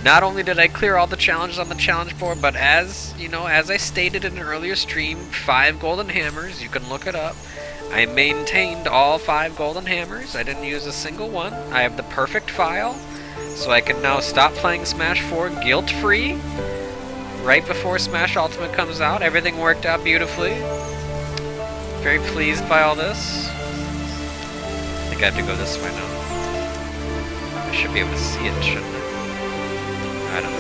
Not only did I clear all the challenges on the challenge board, but as, you know, as I stated in an earlier stream, 5 golden hammers, you can look it up. I maintained all 5 golden hammers. I didn't use a single one. I have the perfect file, so I can now stop playing Smash 4 guilt-free. Right before Smash Ultimate comes out, everything worked out beautifully. Very pleased by all this. I think I have to go this way now. I should be able to see it, shouldn't I? I don't know.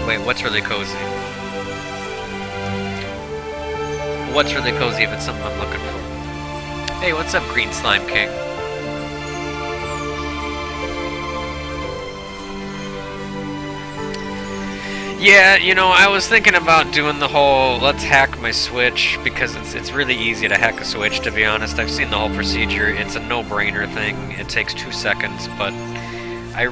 Wait, what's really cozy? What's really cozy if it's something I'm looking for? Hey, what's up, Green Slime King? Yeah, you know, I was thinking about doing the whole let's hack my Switch, because it's really easy to hack a Switch, to be honest. I've seen the whole procedure. It's a no-brainer thing. It takes 2 seconds, but I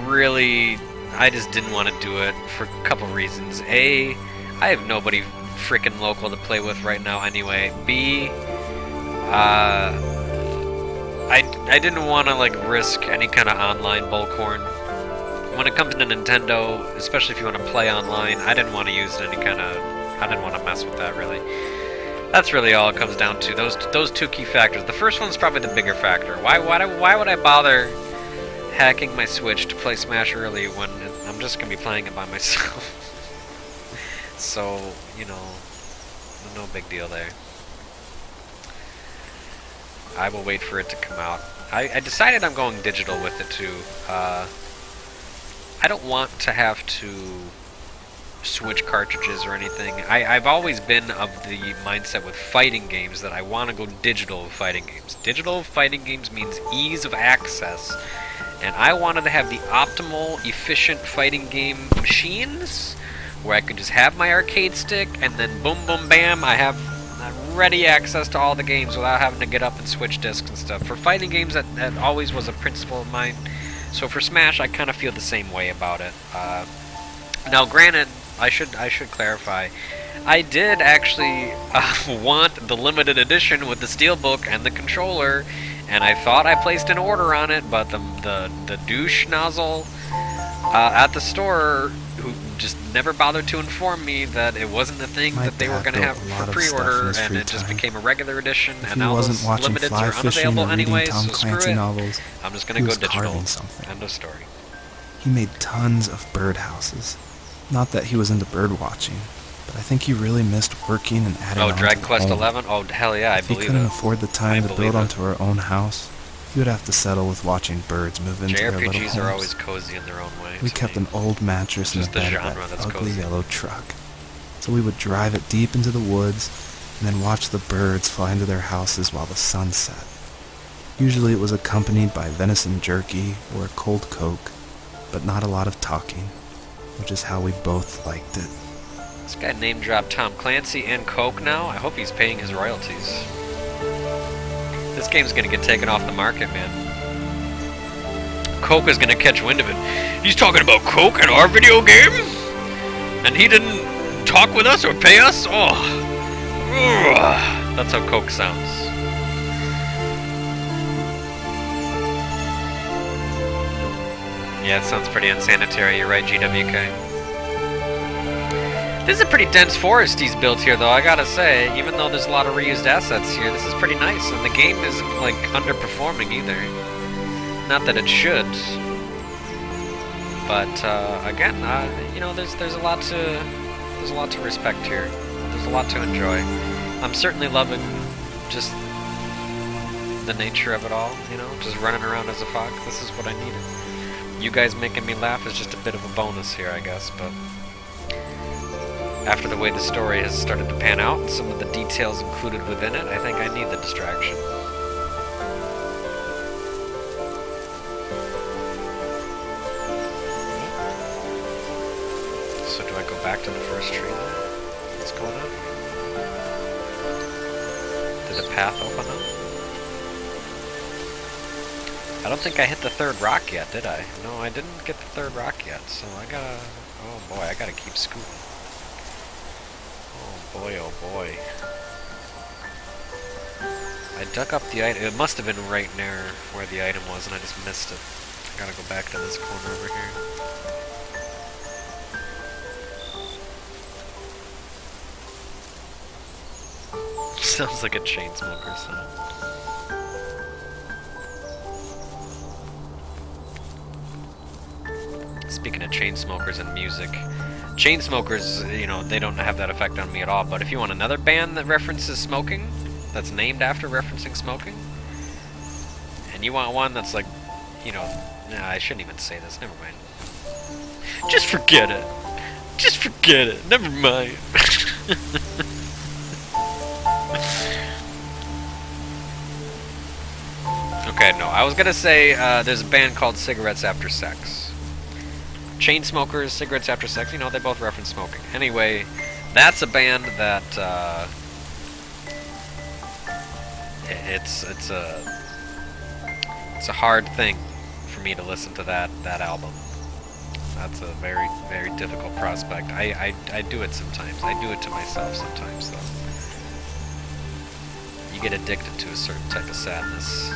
just didn't want to do it for a couple reasons. A, I have nobody freaking local to play with right now anyway. B, I didn't want to, like, risk any kind of online bullhorn. When it comes to Nintendo, especially if you want to play online, I didn't want to use any kind of... I didn't want to mess with that, really. That's really all it comes down to. Those two key factors. The first one's probably the bigger factor. Why would I bother hacking my Switch to play Smash early when I'm just gonna be playing it by myself? So, you know, no big deal there. I will wait for it to come out. I decided I'm going digital with it too. I don't want to have to switch cartridges or anything. I've always been of the mindset with fighting games that I want to go digital with fighting games. Digital with fighting games means ease of access, and I wanted to have the optimal, efficient fighting game machines where I could just have my arcade stick and then boom, boom, bam, I have ready access to all the games without having to get up and switch discs and stuff. For fighting games, that always was a principle of mine. So for Smash, I kind of feel the same way about it. Now, granted, I should clarify, I did actually want the limited edition with the steelbook and the controller, and I thought I placed an order on it, but the douche nozzle at the store, who just never bothered to inform me that it wasn't the thing that they were going to have for pre-order, and it just became a regular edition, and now those limiteds are unavailable anyway, so screw it. I'm just going to go digital. End of story. He made tons of birdhouses. Not that he was into bird watching, but I think he really missed working and adding on to the Dragon Quest home. 11? Oh, hell yeah, I believe it. If he couldn't afford the time to build onto our own house, he would have to settle with watching birds move into their little homes. JRPGs are always cozy in their own way. We kept an old mattress in the bed of that ugly yellow truck. So we would drive it deep into the woods and then watch the birds fly into their houses while the sun set. Usually it was accompanied by venison jerky or a cold Coke, but not a lot of talking, which is how we both liked it. This guy name-dropped Tom Clancy and Coke now. I hope he's paying his royalties. This game's gonna get taken off the market, man. Coke is gonna catch wind of it. He's talking about Coke in our video game? And he didn't talk with us or pay us? Oh. Ugh. That's how Coke sounds. Yeah, it sounds pretty unsanitary. You're right, GWK. This is a pretty dense forest he's built here, though, I gotta say. Even though there's a lot of reused assets here, this is pretty nice. And the game isn't, like, underperforming either. Not that it should. But, again, you know, there's a lot to respect here. There's a lot to enjoy. I'm certainly loving just the nature of it all, you know, just running around as a fox. This is what I needed. You guys making me laugh is just a bit of a bonus here, I guess, but after the way the story has started to pan out and some of the details included within it, I think I need the distraction. So do I go back to the first tree then? What's going on? Did the path open up? I don't think I hit the third rock yet, did I? No, I didn't get the third rock yet, so I gotta... Oh boy, I gotta keep scooting. Oh boy. I dug up the item. It must have been right near where the item was and I just missed it. I gotta go back to this corner over here. Sounds like a Chainsmoker sound. Speaking of Chainsmokers and music, Chainsmokers, you know, they don't have that effect on me at all, but if you want another band that references smoking, that's named after referencing smoking, and you want one that's like, you know, nah, I shouldn't even say this, never mind. Just forget it. Just forget it, never mind. Okay, no, I was gonna say, there's a band called Cigarettes After Sex. Chainsmokers, Cigarettes After Sex, you know, they both reference smoking. Anyway, that's a band that, it's a hard thing for me to listen to that album. That's a very, very difficult prospect. I do it sometimes. I do it to myself sometimes, though. You get addicted to a certain type of sadness.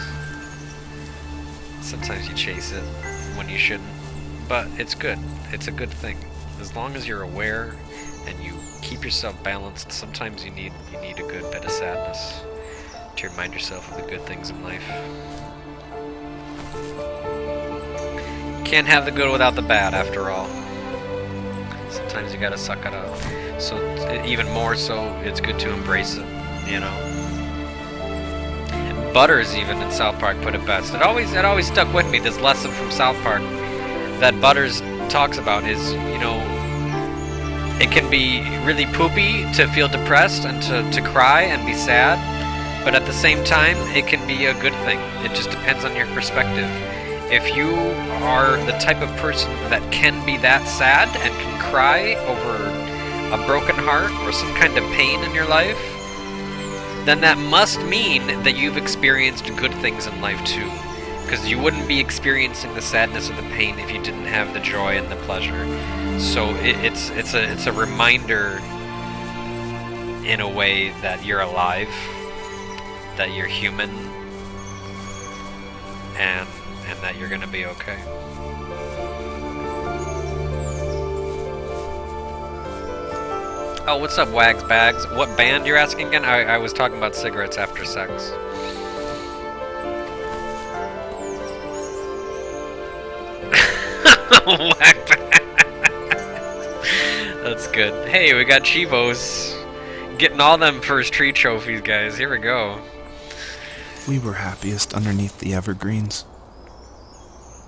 Sometimes you chase it when you shouldn't. But it's good. It's a good thing. As long as you're aware and you keep yourself balanced, sometimes you need a good bit of sadness to remind yourself of the good things in life. Can't have the good without the bad, after all. Sometimes you gotta suck it up. So even more so, it's good to embrace it, you know. Butters even in South Park put it best. It always stuck with me, this lesson from South Park that Butters talks about is, you know, it can be really poopy to feel depressed and to cry and be sad, but at the same time, it can be a good thing. It just depends on your perspective. If you are the type of person that can be that sad and can cry over a broken heart or some kind of pain in your life, then that must mean that you've experienced good things in life too. Because you wouldn't be experiencing the sadness or the pain if you didn't have the joy and the pleasure. So it's a reminder in a way that you're alive, that you're human, and that you're gonna be okay. Oh, what's up, Wags Bags? What band you're asking again? I was talking about cigarettes after sex. Wag Bags. That's good. Hey, we got Chivos. Getting all them first tree trophies, guys. Here we go. We were happiest underneath the evergreens.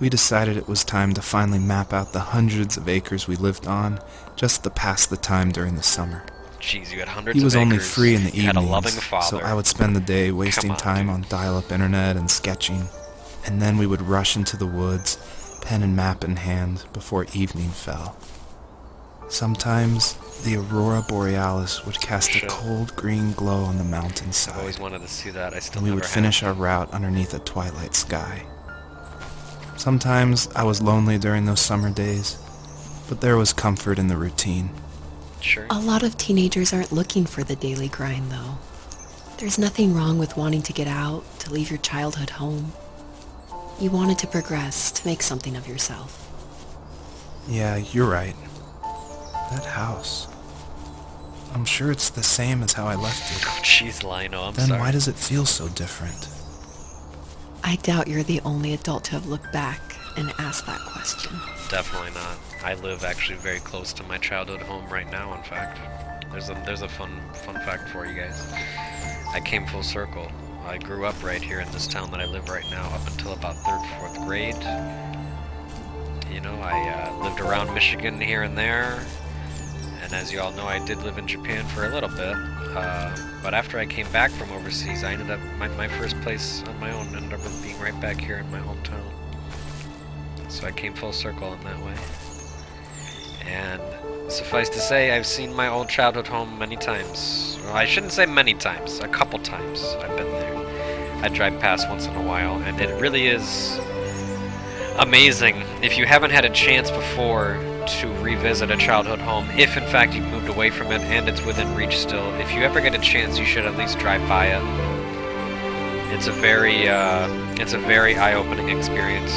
We decided it was time to finally map out the hundreds of acres we lived on just to pass the time during the summer. Jeez, you had hundreds of acres. He was only free in the You had a loving evenings, father. so I would spend the day wasting time dude. on dial-up internet and sketching, and then we would rush into the woods, pen and map in hand, before evening fell. Sometimes the aurora borealis would cast a cold green glow on the I've mountainside, always wanted to see that. I still and we never would finish our route underneath a twilight sky. Sometimes I was lonely during those summer days, but there was comfort in the routine. Sure. A lot of teenagers aren't looking for the daily grind, though. There's nothing wrong with wanting to get out, to leave your childhood home. You wanted to progress, to make something of yourself. Yeah, you're right. That house. I'm sure it's the same as how I left it. Oh, jeez, Lionel, I'm Then sorry. why does it feel so different? I doubt you're the only adult to have looked back and asked that question. Definitely not. I live actually very close to my childhood home right now, in fact. There's a fun fact for you guys. I came full circle. I grew up right here in this town that I live right now up until about 3rd, 4th grade. You know, I lived around Michigan here and there. And as you all know, I did live in Japan for a little bit. But after I came back from overseas, I ended up, my first place on my own ended up being right back here in my hometown. So I came full circle in that way. And suffice to say, I've seen my old childhood home many times. Well, I shouldn't say many times, a couple times I've been there. I drive past once in a while, and it really is amazing. If you haven't had a chance before to revisit a childhood home, if in fact you've moved away from it and it's within reach still, if you ever get a chance, you should at least drive by it. It's a very eye-opening experience.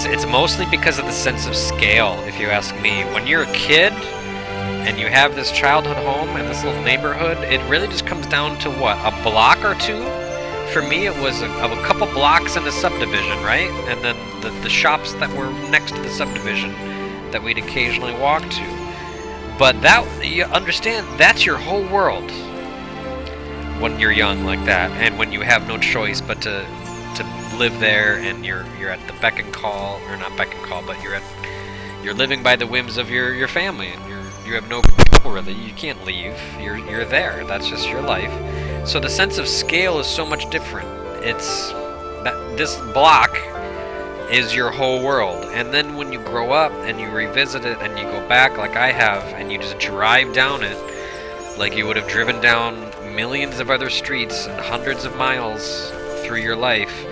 It's mostly because of the sense of scale, if you ask me. When you're a kid and you have this childhood home and this little neighborhood, it really just comes down to what, a block or two? For me, it was a couple blocks in the subdivision, right? And then the shops that were next to the subdivision that we'd occasionally walk to. But that, you understand, that's your whole world when you're young like that, and when you have no choice but to live there, and you're at the beck and call, or not beck and call, but you're living by the whims of your family, and you have no control really. You can't leave. You're there. That's just your life. So the sense of scale is so much different. It's that this block is your whole world. And then when you grow up and you revisit it and you go back like I have and you just drive down it like you would have driven down millions of other streets and hundreds of miles through your life,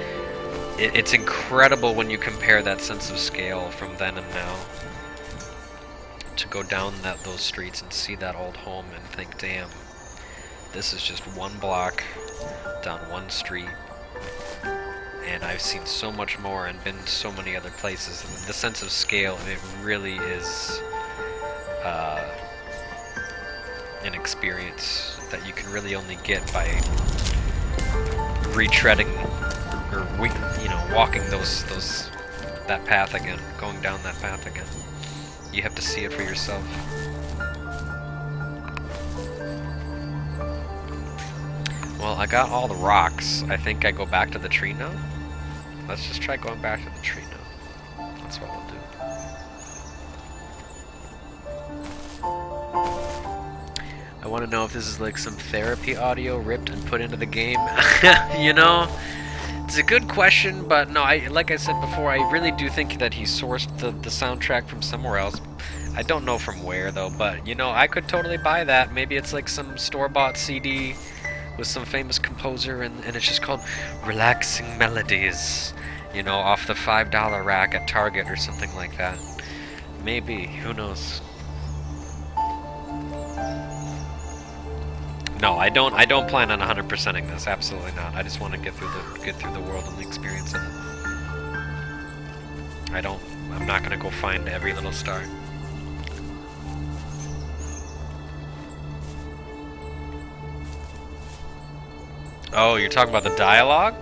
it's incredible when you compare that sense of scale from then and now. To go down those streets and see that old home and think, damn, this is just one block down one street, and I've seen so much more and been to so many other places. And the sense of scale, it really is an experience that you can really only get by retreading or walking that path again, going down that path again. You have to see it for yourself. Well, I got all the rocks. I think I go back to the tree now. Let's just try going back to the tree now. That's what we'll do. I want to know if this is like some therapy audio ripped and put into the game. You know? It's a good question, but no, like I said before, I really do think that he sourced the soundtrack from somewhere else. I don't know from where, though, but, you know, I could totally buy that. Maybe it's like some store-bought CD with some famous composer, and it's just called Relaxing Melodies, you know, off the $5 rack at Target or something like that. Maybe. Who knows? No, I don't plan on 100%ing this. Absolutely not. I just want to get through the world and the experience of it. I'm not gonna go find every little star. Oh, you're talking about the dialogue?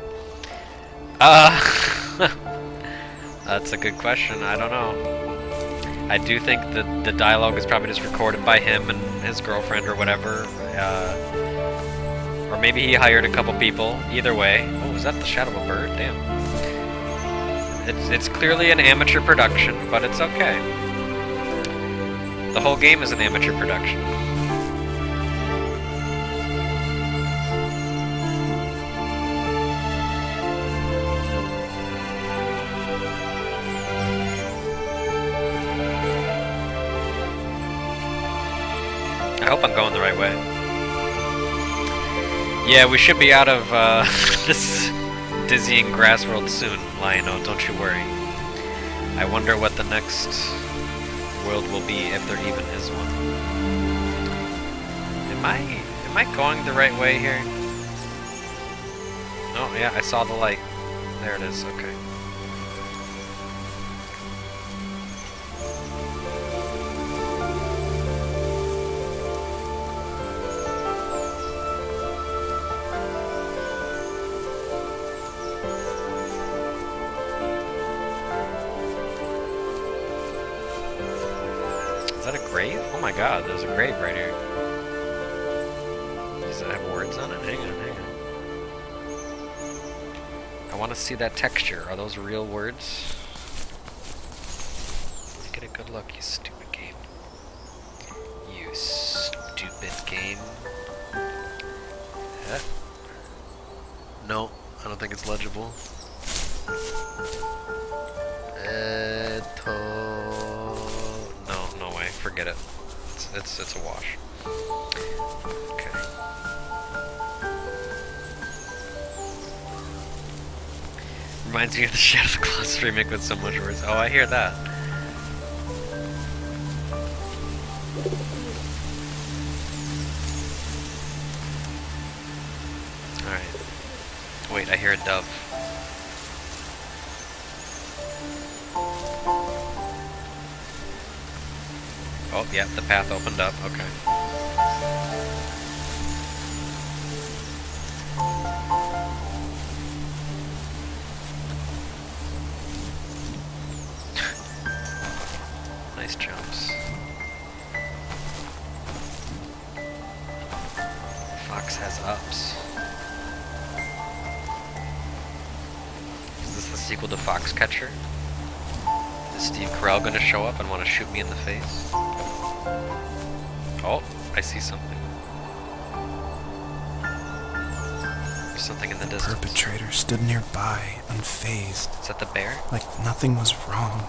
That's a good question. I don't know. I do think that the dialogue is probably just recorded by him and his girlfriend or whatever. Or maybe he hired a couple people. Either way. Oh, is that the shadow of a bird? Damn. It's clearly an amateur production, but it's okay. The whole game is an amateur production. I hope I'm going the right way. Yeah, we should be out of this dizzying grass world soon, Lion-O, don't you worry. I wonder what the next world will be, if there even is one. Am I going the right way here? Oh, yeah, I saw the light. There it is, okay. Is that a grave? Oh my god, there's a grave right here. Does it have words on it? Hang on. I want to see that texture. Are those real words? Let's get a good look, you stupid game. You stupid game. No, I don't think it's legible. No way. Forget it. It's a wash. Okay. Reminds me of the Shadow of the Colossus remake with so much words. Oh, I hear that. Alright. Wait, I hear a dove. Oh, yeah, the path opened up. Okay. Nice jumps. Fox has ups. Is this the sequel to Foxcatcher? Is Steve Carell gonna show up and want to shoot me in the face? Oh, I see something. There's something in the distance. The perpetrator stood nearby, unfazed. Is that the bear? Like nothing was wrong.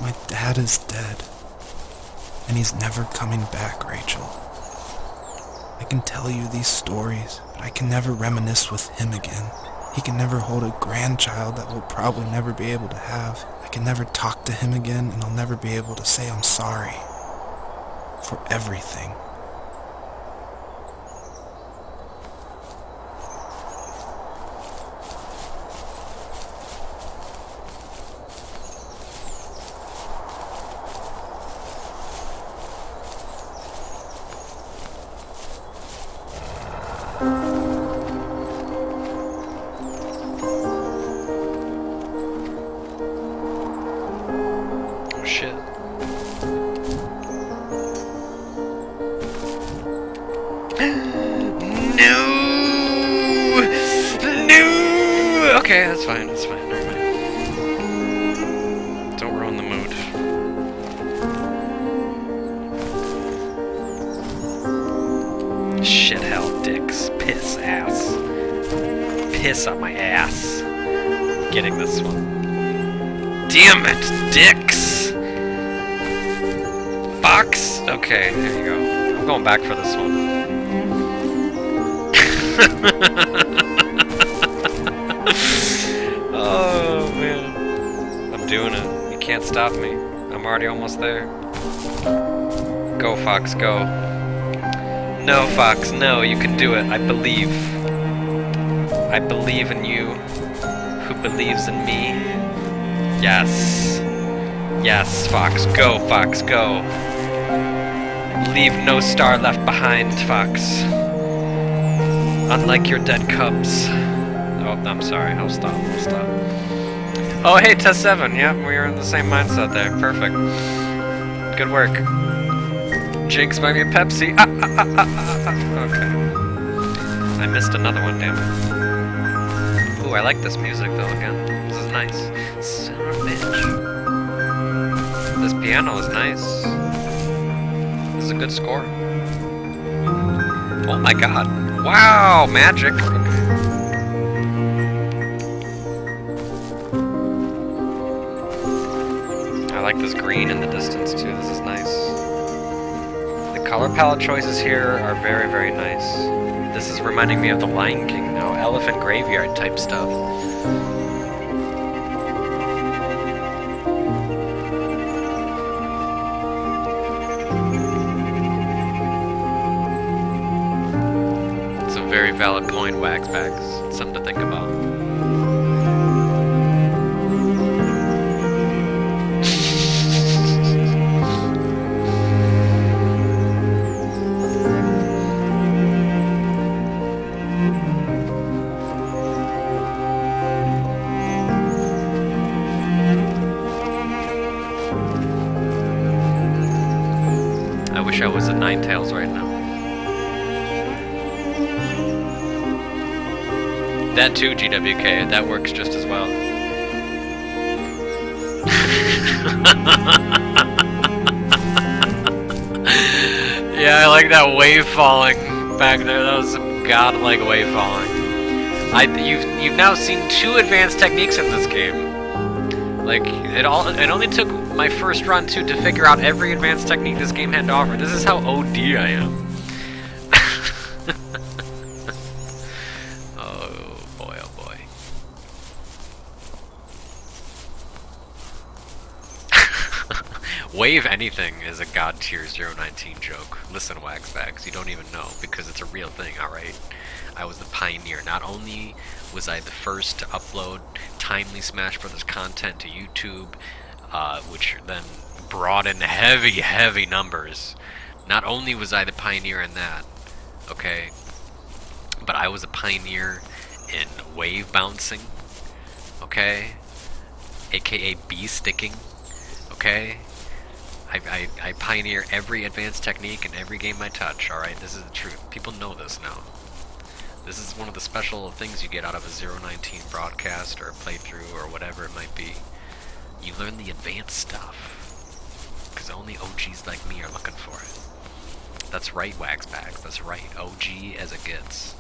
My dad is dead. And he's never coming back, Rachel. I can tell you these stories, but I can never reminisce with him again. He can never hold a grandchild that we'll probably never be able to have. I can never talk to him again, and I'll never be able to say I'm sorry. For everything. Okay, that's fine, that's fine, never mind. Don't ruin the mood. Shit hell dicks. Piss ass. Piss on my ass. Getting this one. Damn it, dicks! Fox! Okay, there you go. I'm going back for this one. Oh, man. I'm doing it. You can't stop me. I'm already almost there. Go, Fox, go. No, Fox, no, you can do it. I believe. I believe in you. Who believes in me? Yes. Yes, Fox, go, Fox, go. Leave no star left behind, Fox. Unlike your dead cubs. Oh, I'm sorry. I'll stop. I'll stop. Oh, hey, Test 7. Yep, we were in the same mindset there. Perfect. Good work. Jinx, buy me a Pepsi. Okay. I missed another one, damn it. Ooh, I like this music, though, again. This is nice. Son of a bitch. This piano is nice. This is a good score. Oh my god. Wow, magic. Okay. I like this green in the distance too. This is nice. The color palette choices here are very, very nice. This is reminding me of the Lion King now. Elephant graveyard type stuff. It's a very valid point, Waxbacks. It's something to think about. I wish I was at Ninetales right now. That too, GWK. That works just as well. Yeah, I like that wave falling back there. That was some godlike wave falling. You've now seen 2 advanced techniques in this game. Like it only took my first run to figure out every advanced technique this game had to offer. This is how OD I am. Oh boy, oh boy. Wave anything is a god tier 019 joke. Listen, Waxbacks, you don't even know because it's a real thing, alright? I was the pioneer. Not only was I the first to upload timely Smash Brothers content to YouTube, which then brought in heavy, heavy numbers. Not only was I the pioneer in that, okay, but I was a pioneer in wave bouncing, okay, aka B-sticking, okay. I pioneer every advanced technique in every game I touch, alright? This is the truth. People know this now. This is one of the special things you get out of a 019 broadcast or a playthrough or whatever it might be. You learn the advanced stuff. Because only OGs like me are looking for it. That's right, Waxbacks. That's right. OG as it gets.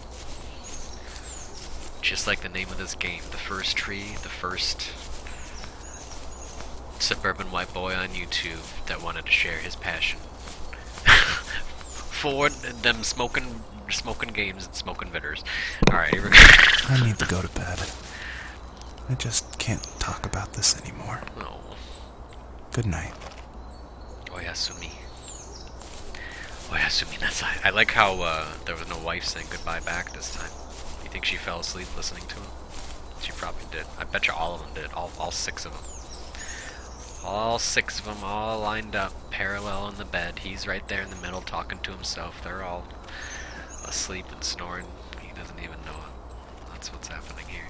Just like the name of this game. The first tree, the first suburban white boy on YouTube that wanted to share his passion for them smoking games and smoking bitters. Alright, here we go. I need to go to bed. I just can't talk about this anymore. No. Good night. Oyasumi. Oyasumi nasai. I like how there was no wife saying goodbye back this time. You think she fell asleep listening to him? She probably did. I bet you all of them did. All 6 of them. All 6 of them, all lined up, parallel in the bed. He's right there in the middle talking to himself. They're all asleep and snoring. He doesn't even know it. That's what's happening here.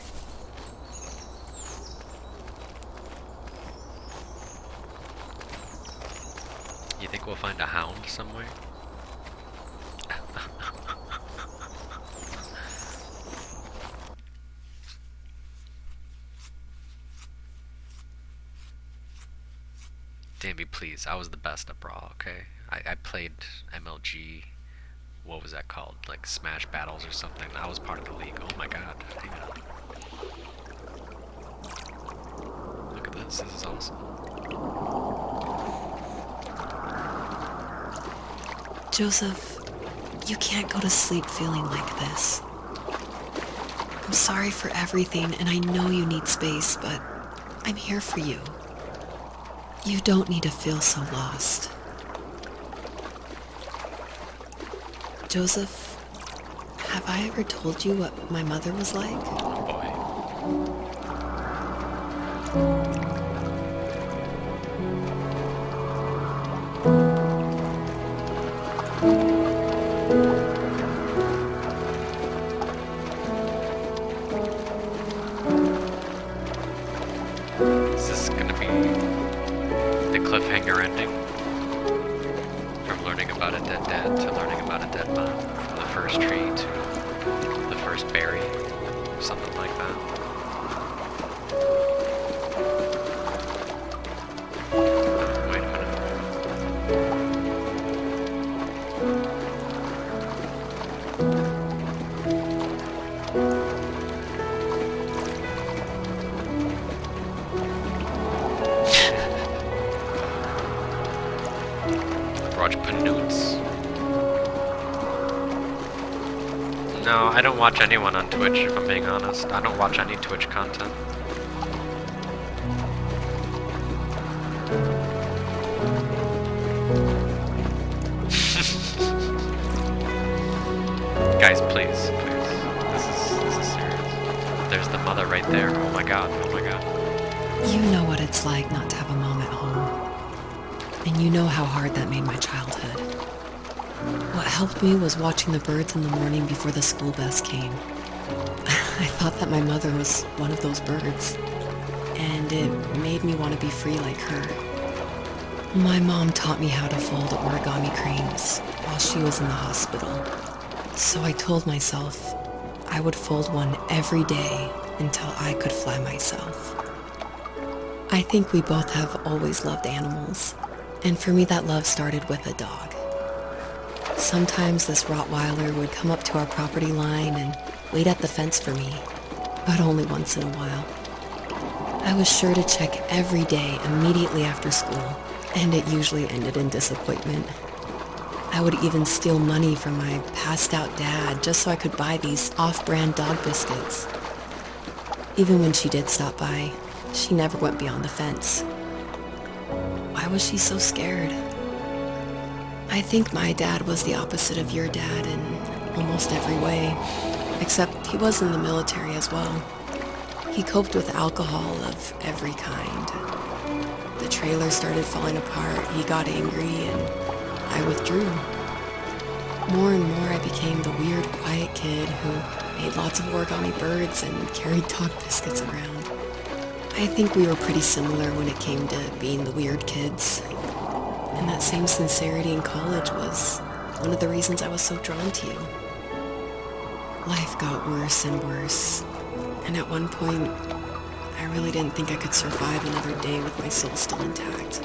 You think we'll find a hound somewhere? Dammy, please. I was the best at Brawl, okay? I played MLG. What was that called? Like Smash Battles or something. I was part of the league. Oh my god. Hang on. Look at this. This is awesome. Joseph, you can't go to sleep feeling like this. I'm sorry for everything, and I know you need space, but I'm here for you. You don't need to feel so lost. Joseph, have I ever told you what my mother was like? Oh boy. Is this gonna be the cliffhanger ending? From learning about a dead dad to learning about a dead mom? From the first tree to the first berry? Something like that. Wait a minute. Nudes. No, I don't watch anyone on Twitch, if I'm being honest. I don't watch any Twitch content. Guys, please. This is serious. There's the mother right there. Oh my god, oh my god. You know what it's like not to have a mom at home. And you know how hard that made my childhood. What helped me was watching the birds in the morning before the school bus came. I thought that my mother was one of those birds, and it made me want to be free like her. My mom taught me how to fold origami cranes while she was in the hospital. So I told myself I would fold one every day until I could fly myself. I think we both have always loved animals. And for me, that love started with a dog. Sometimes this Rottweiler would come up to our property line and wait at the fence for me, but only once in a while. I was sure to check every day immediately after school, and it usually ended in disappointment. I would even steal money from my passed-out dad just so I could buy these off-brand dog biscuits. Even when she did stop by, she never went beyond the fence. Why was she so scared? I think my dad was the opposite of your dad in almost every way, except he was in the military as well. He coped with alcohol of every kind. The trailer started falling apart, he got angry, and I withdrew. More and more I became the weird, quiet kid who made lots of origami birds and carried dog biscuits around. I think we were pretty similar when it came to being the weird kids. And that same sincerity in college was one of the reasons I was so drawn to you. Life got worse and worse. And at one point, I really didn't think I could survive another day with my soul still intact.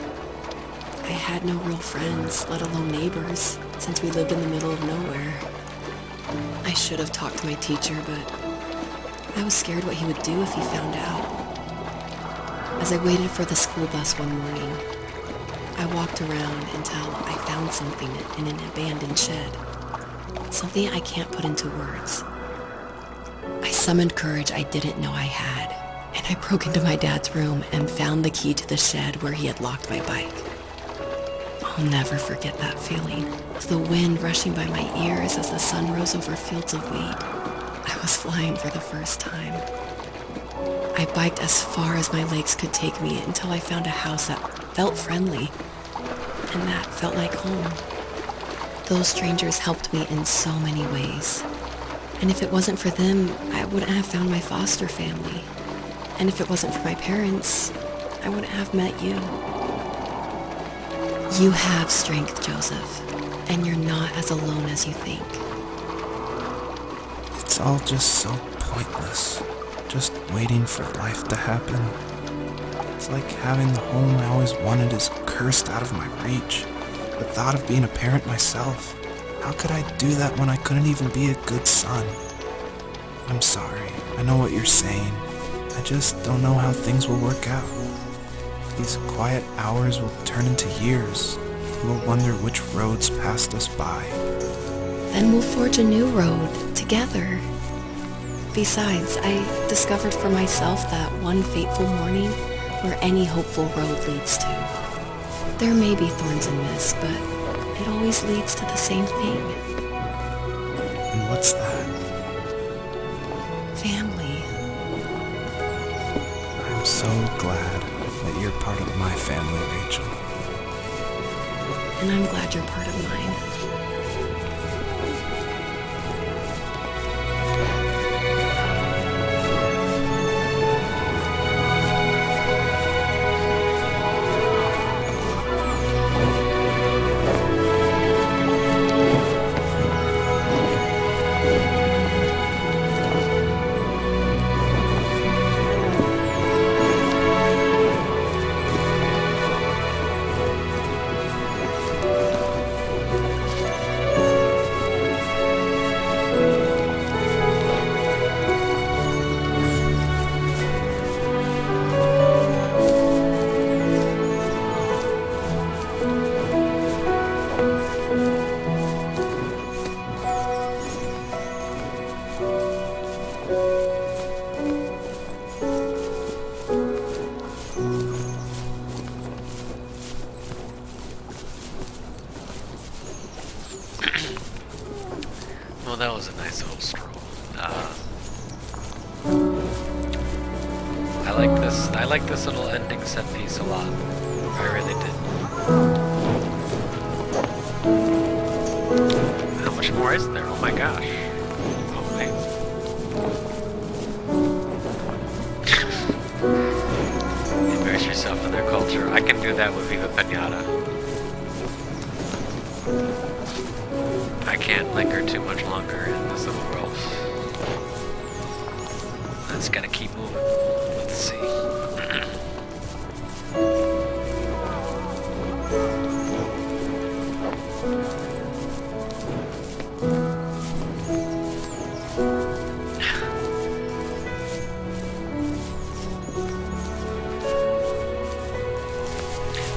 I had no real friends, let alone neighbors, since we lived in the middle of nowhere. I should have talked to my teacher, but I was scared what he would do if he found out. As I waited for the school bus one morning, I walked around until I found something in an abandoned shed. Something I can't put into words. I summoned courage I didn't know I had, and I broke into my dad's room and found the key to the shed where he had locked my bike. I'll never forget that feeling. The wind rushing by my ears as the sun rose over fields of wheat. I was flying for the first time. I biked as far as my legs could take me until I found a house that felt friendly, and that felt like home. Those strangers helped me in so many ways. And if it wasn't for them, I wouldn't have found my foster family. And if it wasn't for my parents, I wouldn't have met you. You have strength, Joseph, and you're not as alone as you think. It's all just so pointless. Just waiting for life to happen. It's like having the home I always wanted is cursed out of my reach. The thought of being a parent myself. How could I do that when I couldn't even be a good son? I'm sorry. I know what you're saying. I just don't know how things will work out. These quiet hours will turn into years. We'll wonder which roads passed us by. Then we'll forge a new road together. Besides, I discovered for myself that one fateful morning where any hopeful road leads to. There may be thorns and mist, but it always leads to the same thing. And what's that? Family. I'm so glad that you're part of my family, Rachel. And I'm glad you're part of mine. Well, that was a nice little stroll. I like this little ending set piece a lot. I really did. How much more is there? Oh my gosh. Oh wait. Immerse yourself in their culture. I can do that with Viva Pinata. I can't linger too much longer in this little world. I just gotta keep moving. Let's see.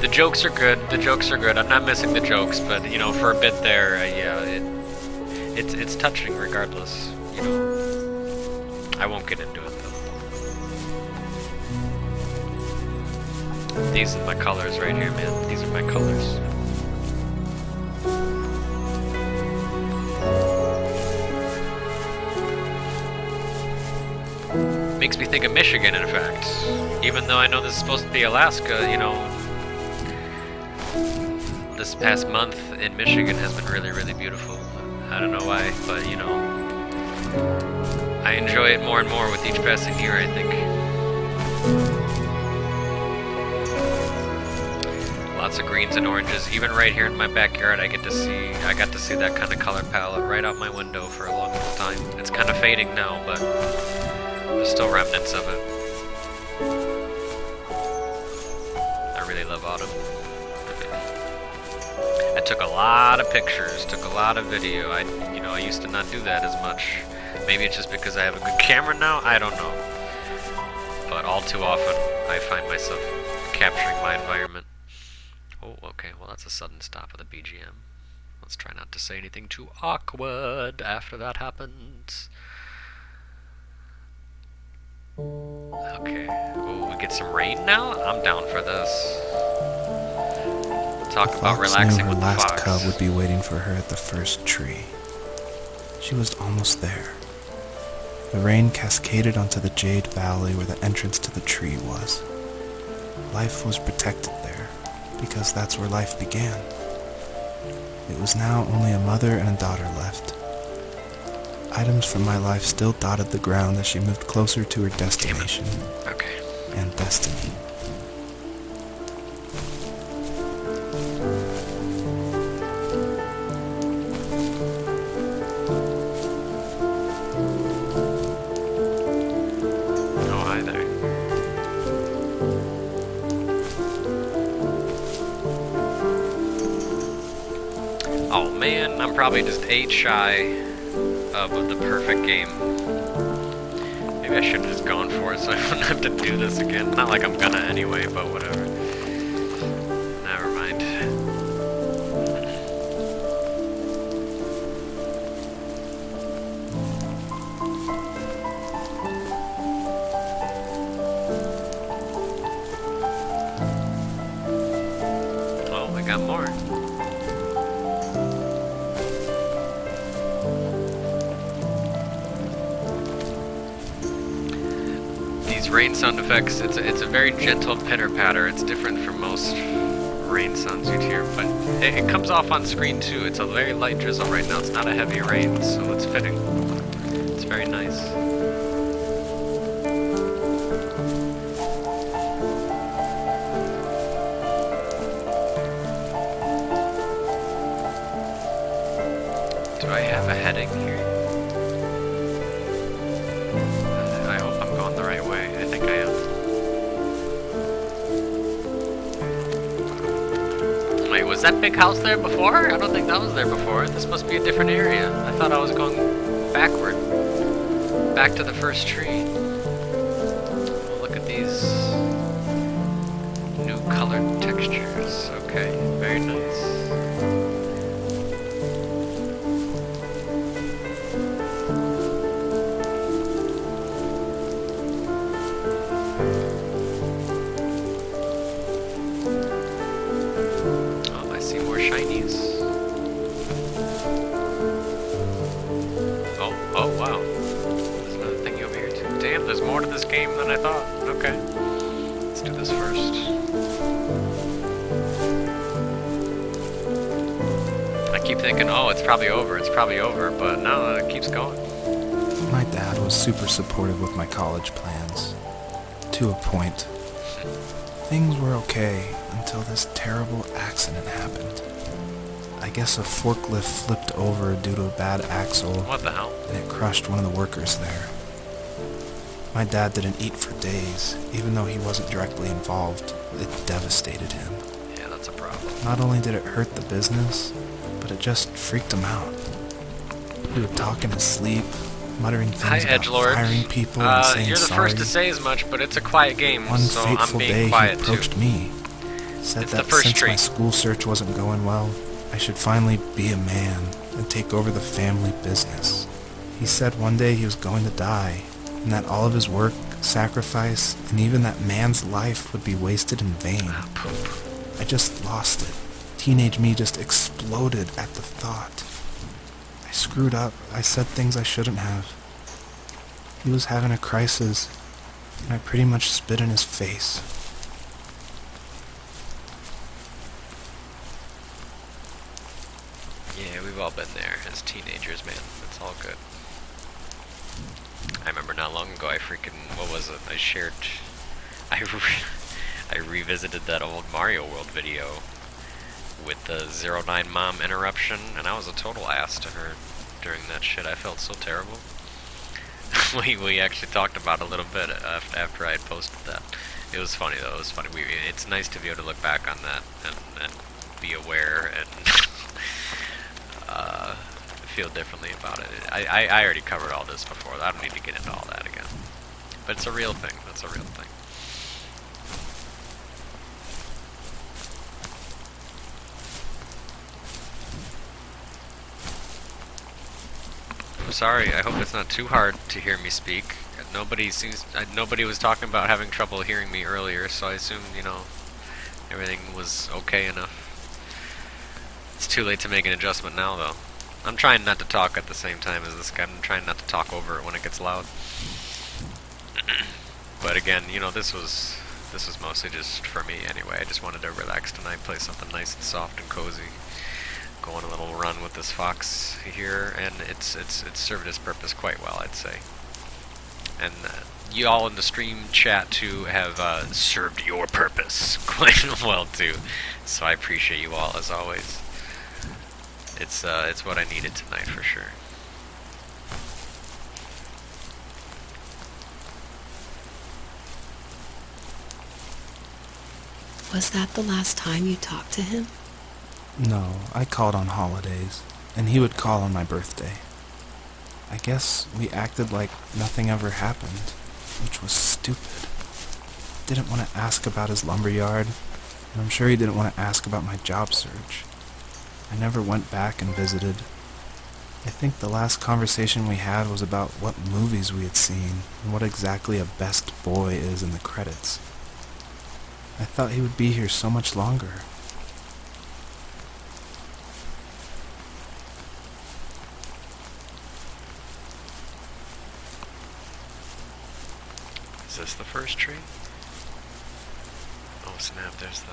The jokes are good. The jokes are good. I'm not missing the jokes, but you know, for a bit there, yeah, it's touching regardless. You know, I won't get into it though. These are my colors right here, man. These are my colors. Makes me think of Michigan, in fact. Even though I know this is supposed to be Alaska, you know. This past month in Michigan has been really, really beautiful. I don't know why, but you know, I enjoy it more and more with each passing year, I think. Lots of greens and oranges. Even right here in my backyard, I got to see that kind of color palette right out my window for a long time. It's kind of fading now, but there's still remnants of it. I really love autumn. I took a lot of pictures, took a lot of video. I used to not do that as much. Maybe it's just because I have a good camera now, I don't know. But all too often, I find myself capturing my environment. Oh, okay, well that's a sudden stop of the BGM. Let's try not to say anything too awkward after that happens. Okay, ooh, we get some rain now? I'm down for this. Talk about relaxing with the fox. The last cub would be waiting for her at the first tree. She was almost there. The rain cascaded onto the jade valley where the entrance to the tree was. Life was protected there, because that's where life began. It was now only a mother and a daughter left. Items from my life still dotted the ground as she moved closer to her destination. Okay. And destiny. man, I'm probably just 8 shy of the perfect game. Maybe I should have just gone for it so I wouldn't have to do this again. Not like I'm gonna anyway, but whatever. Never mind. Oh, we got more. These rain sound effects, it's a very gentle pitter-patter. It's different from most rain sounds you'd hear, but it comes off on screen too. It's a very light drizzle right now. It's not a heavy rain, so it's fitting. It's very nice. Do I have a heading here? I hope I'm going the right way. I think I am. Wait, was that big house there before? I don't think that was there before. This must be a different area. I thought I was going backward. Back to the first tree. Oh, look at these new colored textures. Okay, very nice. Oh, wow. There's another thingy over here, too. Damn, there's more to this game than I thought. Okay. Let's do this first. I keep thinking, oh, it's probably over, but no, it keeps going. My dad was super supportive with my college plans. To a point. Things were okay until this terrible accident happened. I guess a forklift flipped over due to a bad axle. What the hell? And it crushed one of the workers there. My dad didn't eat for days, even though he wasn't directly involved. It devastated him. Yeah, that's a problem. Not only did it hurt the business, but it just freaked him out. He would talk in his sleep, muttering things about firing people and saying you're the sorry. first to say as much, but it's a quiet game, One so I'm fateful being day, quiet he approached too. me. Said It's that the first since tree. my school search wasn't going well, I should finally be a man and take over the family business. He said one day he was going to die, and that all of his work, sacrifice, and even that man's life would be wasted in vain. Ah, poop. I just lost it. Teenage me just exploded at the thought. I screwed up. I said things I shouldn't have. He was having a crisis, and I pretty much spit in his face. Yeah, we've all been there as teenagers, man. It's all good. I remember not long ago, what was it? I revisited that old Mario World video with the 09 mom interruption, and I was a total ass to her during that shit. I felt so terrible. we actually talked about it a little bit after I had posted that. It was funny though. It was funny. It's nice to be able to look back on that and be aware and feel differently about it. I already covered all this before. I don't need to get into all that again. But it's a real thing. That's a real thing. I'm sorry. I hope it's not too hard to hear me speak. Nobody was talking about having trouble hearing me earlier, so I assumed, everything was okay enough. It's too late to make an adjustment now, though. I'm trying not to talk at the same time as this guy. I'm trying not to talk over it when it gets loud. But again, this was mostly just for me anyway. I just wanted to relax tonight, play something nice and soft and cozy. Go on a little run with this fox here, and it's served its purpose quite well, I'd say. And you all in the stream chat too have served your purpose quite well too. So I appreciate you all as always. It's what I needed tonight for sure. Was that the last time you talked to him? No, I called on holidays. and he would call on my birthday. I guess we acted like nothing ever happened, which was stupid. Didn't want to ask about his lumberyard, and I'm sure he didn't want to ask about my job search. I never went back and visited. I think the last conversation we had was about what movies we had seen and what exactly a best boy is in the credits. I thought he would be here so much longer. Is this the first tree? Oh snap, there's the...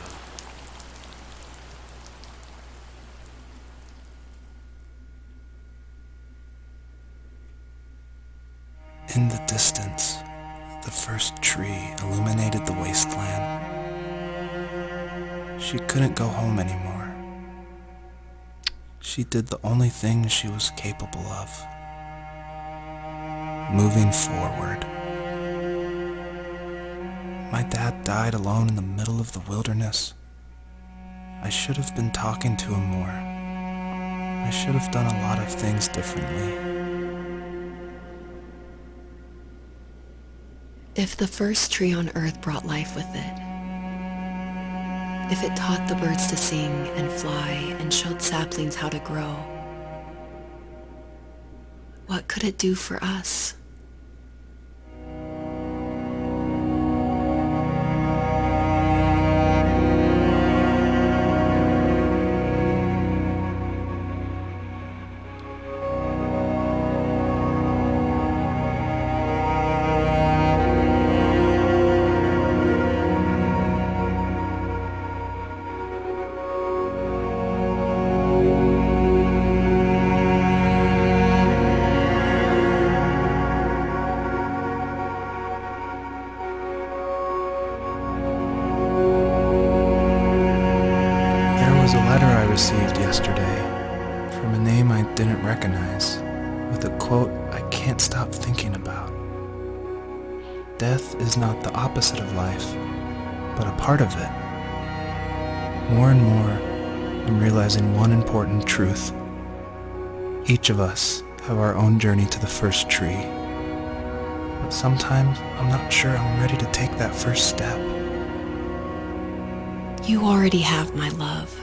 In the distance, the first tree illuminated the wasteland. She couldn't go home anymore. She did the only thing she was capable of. Moving forward. My dad died alone in the middle of the wilderness. I should have been talking to him more. I should have done a lot of things differently. If the first tree on earth brought life with it, if it taught the birds to sing and fly and showed saplings how to grow, what could it do for us? Received yesterday from a name I didn't recognize, with a quote I can't stop thinking about. Death is not the opposite of life, but a part of it. More and more, I'm realizing one important truth. Each of us have our own journey to the first tree, but sometimes I'm not sure I'm ready to take that first step. You already have my love.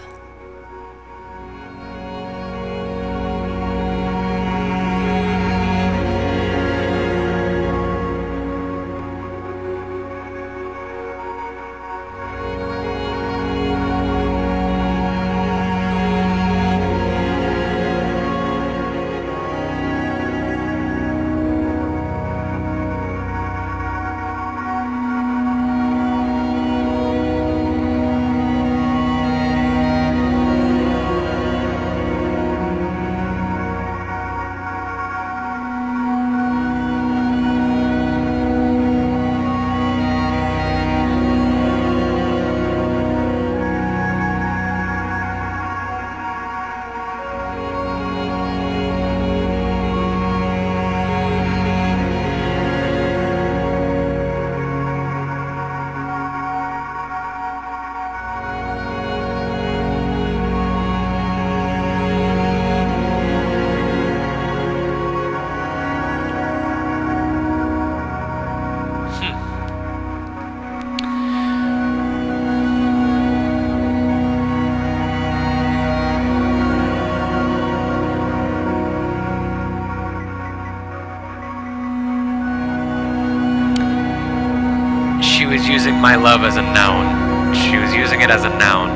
She was using my love as a noun. She was using it as a noun.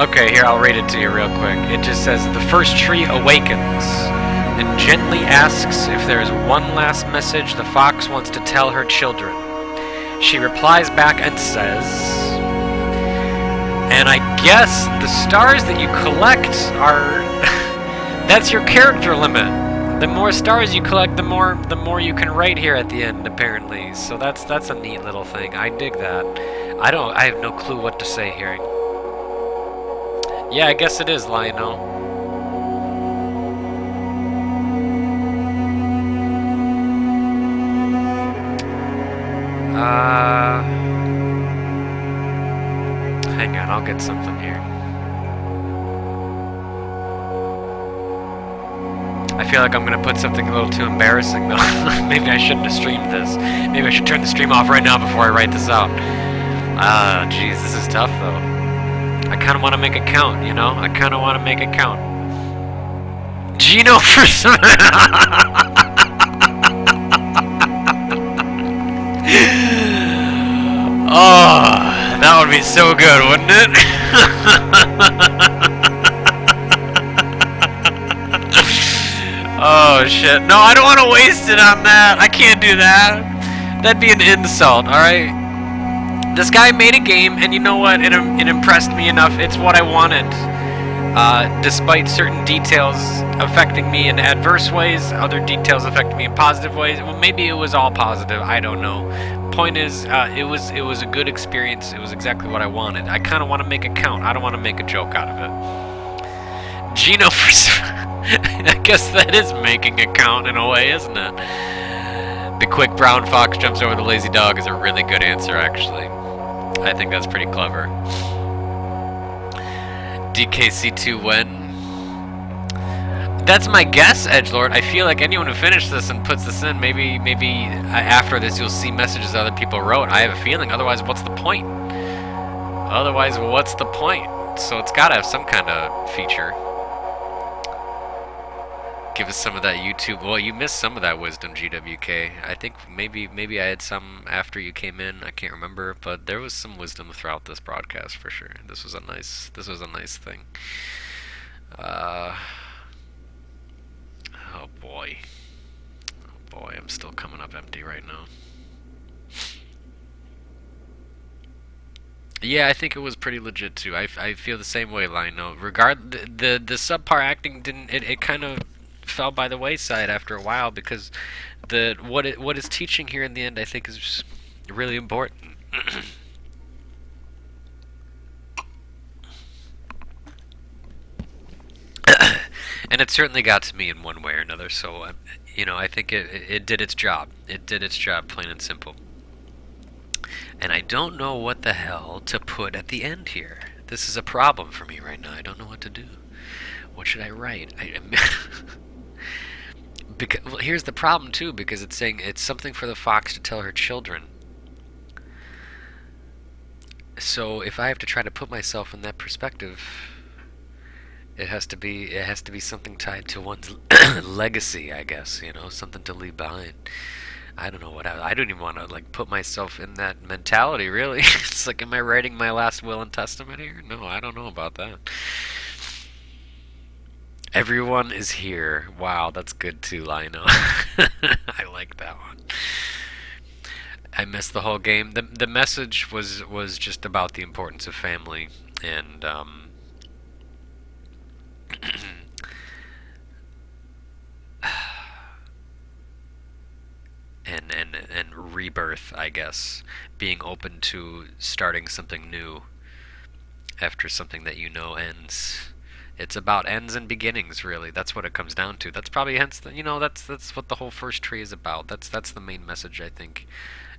Okay, here, I'll read it to you real quick. It just says, the first tree awakens and gently asks if there is one last message the fox wants to tell her children. She replies back and says, and I guess the stars that you collect are... that's your character limit. The more stars you collect, the more you can write here at the end, apparently. So that's a neat little thing. I dig that. I have no clue what to say here. Yeah, I guess it is, Lionel. Hang on, I'll get something here. feel like I'm gonna put something a little too embarrassing though. Maybe I shouldn't have streamed this. Maybe I should turn the stream off right now before I write this out. Ah, jeez, this is tough though. I kind of want to make it count, you know? I kind of want to make it count. Gino for some... Oh, that would be so good, wouldn't it? Oh shit. No, I don't want to waste it on that. I can't do that. That'd be an insult, alright? This guy made a game, and you know what? It impressed me enough. It's what I wanted. Despite certain details affecting me in adverse ways, other details affecting me in positive ways. Well, maybe it was all positive. I don't know. Point is, it was a good experience. It was exactly what I wanted. I kind of want to make it count. I don't want to make a joke out of it. Gino for... I guess that is making it count in a way, isn't it? The quick brown fox jumps over the lazy dog is a really good answer, actually. I think that's pretty clever. DKC2 when? That's my guess, Edgelord. I feel like anyone who finished this and puts this in, maybe after this you'll see messages other people wrote. I have a feeling. Otherwise, what's the point? Otherwise, what's the point? So it's got to have some kind of feature. Give us some of that YouTube. Well, you missed some of that wisdom, GWK. I think maybe I had some after you came in. I can't remember, but there was some wisdom throughout this broadcast for sure. This was a nice thing. Oh boy, I'm still coming up empty right now. Yeah, I think it was pretty legit too. I feel the same way, Lino. The subpar acting didn't. It kind of fell by the wayside after a while because what it's teaching here in the end, I think, is really important. And it certainly got to me in one way or another. So you know, I think it did its job. It did its job, plain and simple. And I don't know what the hell to put at the end here. This is a problem for me right now. I don't know what to do. What should I write? Because, well, here's the problem too, because it's saying it's something for the fox to tell her children. So if I have to try to put myself in that perspective, it has to be something tied to one's legacy, I guess, you know, something to leave behind. I don't know what I don't even want to like put myself in that mentality, really. It's like, am I writing my last will and testament here? No, I don't know about that. Everyone is here. Wow, that's good too, Lino. I like that one. I missed the whole game. The message was just about the importance of family and and rebirth, I guess. Being open to starting something new after something that you know ends. It's about ends and beginnings, really. That's what it comes down to. That's probably hence, you know, that's what the whole first tree is about. That's the main message, I think.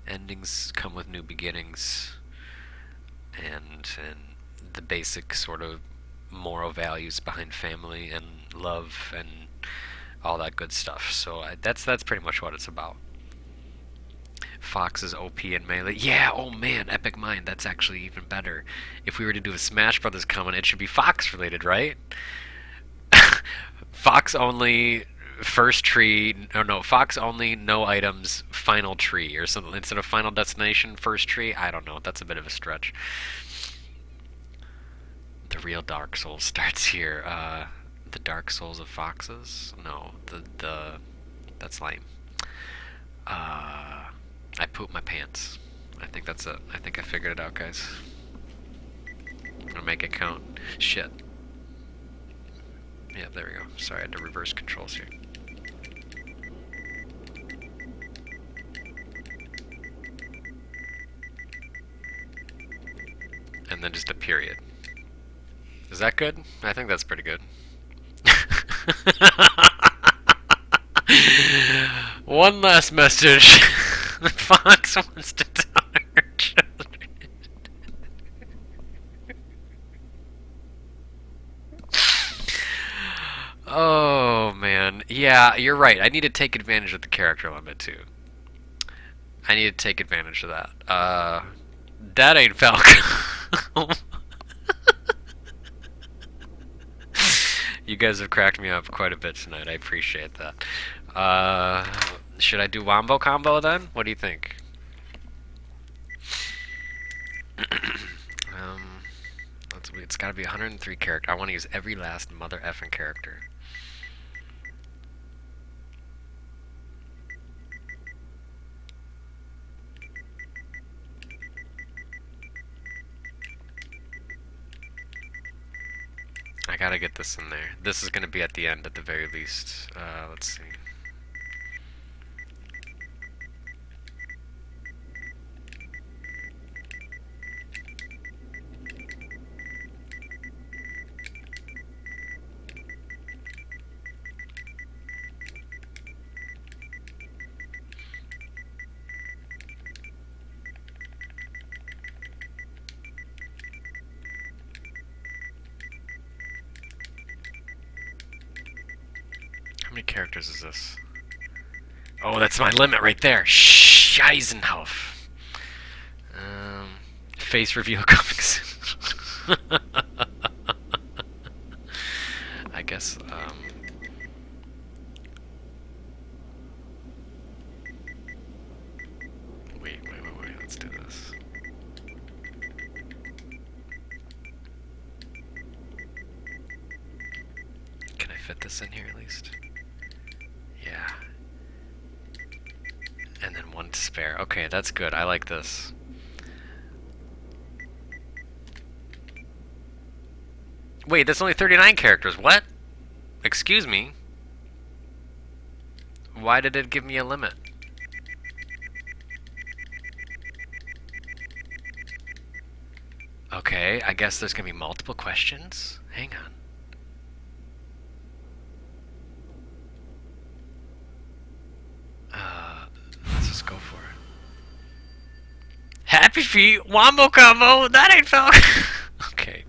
Endings come with new beginnings, and the basic sort of moral values behind family and love and all that good stuff. So that's pretty much what it's about. Fox is OP in Melee. Yeah, oh man, Epic Mind, that's actually even better. If we were to do a Smash Brothers comment, it should be Fox related, right? Fox only, first tree, no, Fox only, no items, final tree, or something. Instead of final destination, first tree, I don't know, that's a bit of a stretch. The real Dark Souls starts here. The Dark Souls of Foxes? No, that's lame. I pooped my pants. I think that's it. I think I figured it out, guys. I'm gonna make it count. Shit. Yeah, there we go. Sorry, I had to reverse controls here. And then just a period. Is that good? I think that's pretty good. One last message. Fox wants to tell her children. Oh man, Yeah, you're right. I need to take advantage of the character limit too. I need to take advantage of that. That ain't Falcon. You guys have cracked me up quite a bit tonight. I appreciate that. Should I do Wombo Combo then? What do you think? It's got to be 103 character. I want to use every last mother effing character. I gotta get this in there. This is gonna be at the end at the very least. Let's see. How many characters is this? Oh, that's my limit right there. Scheisenhof. Face reveal coming soon. I guess, wait, let's do this. Can I fit this in here at least? Yeah. And then one to spare. Okay, that's good. I like this. Wait, that's only 39 characters. What? Excuse me. Why did it give me a limit? Okay, I guess there's gonna be multiple questions. Hang on. Let's just go for it. Happy Feet, Wombo Combo, that ain't Falcon. Okay.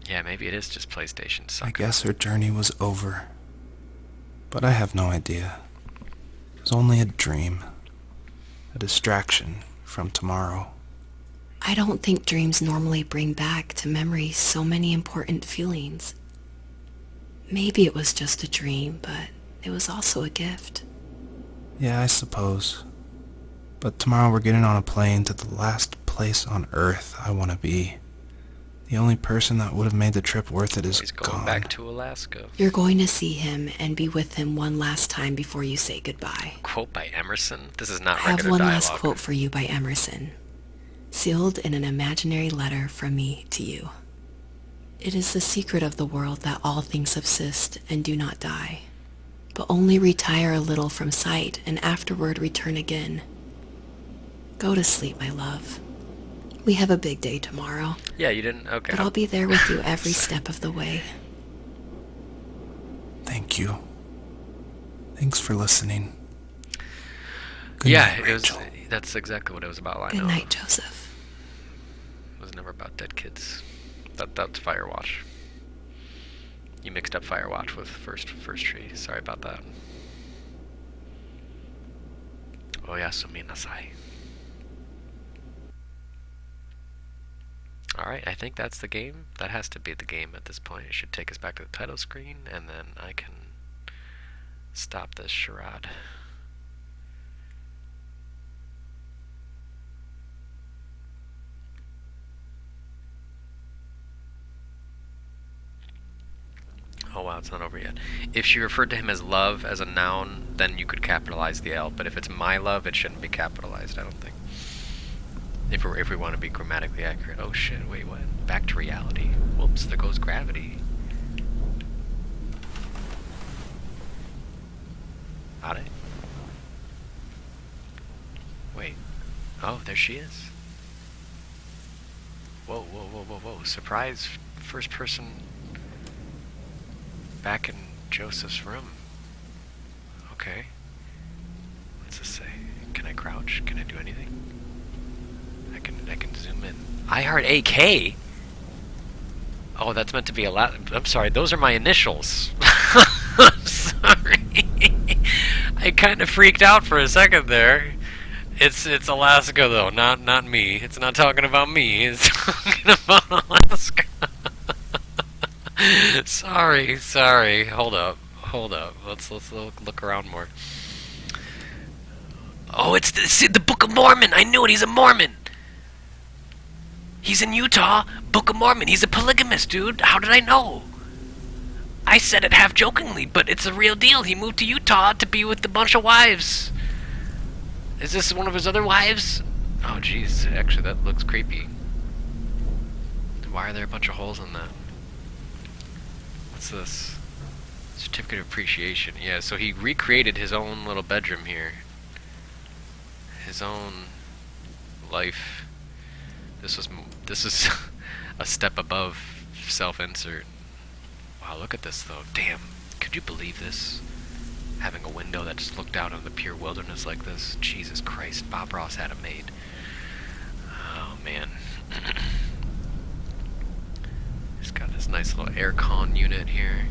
Yeah, maybe it is just PlayStation sucker. I guess her journey was over. But I have no idea. It was only a dream. A distraction from tomorrow. I don't think dreams normally bring back to memory so many important feelings. Maybe it was just a dream, but it was also a gift. Yeah, I suppose. But tomorrow we're getting on a plane to the last place on Earth I want to be. The only person that would have made the trip worth it is He's going gone. back to Alaska. You're going to see him and be with him one last time before you say goodbye. Quote by Emerson? This is not I have regular one dialogue. last quote for you by Emerson, sealed in an imaginary letter from me to you. It is the secret of the world that all things subsist and do not die, but only retire a little from sight and afterward return again. Go to sleep, my love. We have a big day tomorrow. Yeah, you didn't? Okay. But I'll be there with you every step of the way. Thank you. Thanks for listening. Good Yeah, night, it was. Rachel. That's exactly what it was about. I Good know. night, Joseph. It was never about dead kids. That's Firewatch. You mixed up Firewatch with First Tree. Sorry about that. Oyasumi nasai. Alright, I think that's the game. That has to be the game at this point. It should take us back to the title screen, and then I can stop this charade. Oh wow, it's not over yet. If she referred to him as love as a noun, then you could capitalize the L, but if it's my love, it shouldn't be capitalized, I don't think. If we want to be grammatically accurate. Oh shit, wait, what? Back to reality. Whoops, there goes gravity. Got it? Wait. Oh, there she is. Whoa. Surprise first person back in Joseph's room. Okay. What's this say? Can Can I crouch? Can I do anything? I can zoom in. I heard AK. Oh, that's meant to be a lot. I'm sorry. Those are my initials. I'm sorry. I kind of freaked out for a second there. It's Alaska though, not me. It's not talking about me. It's talking about Alaska. sorry. Hold up. Let's look around more. Oh, it's the Book of Mormon. I knew it. He's a Mormon. He's in Utah. Book of Mormon. He's a polygamist, dude. How did I know? I said it half jokingly, but it's a real deal. He moved to Utah to be with a bunch of wives. Is this one of his other wives? Oh, jeez. Actually, that looks creepy. Why are there a bunch of holes in that? What's this? Certificate of Appreciation. Yeah, so he recreated his own little bedroom here. His own life. This is a step above self-insert. Wow, look at this though. Damn. Could you believe this? Having a window that just looked out on the pure wilderness like this. Jesus Christ. Bob Ross had it made. Oh, man. He's got this nice little aircon unit here.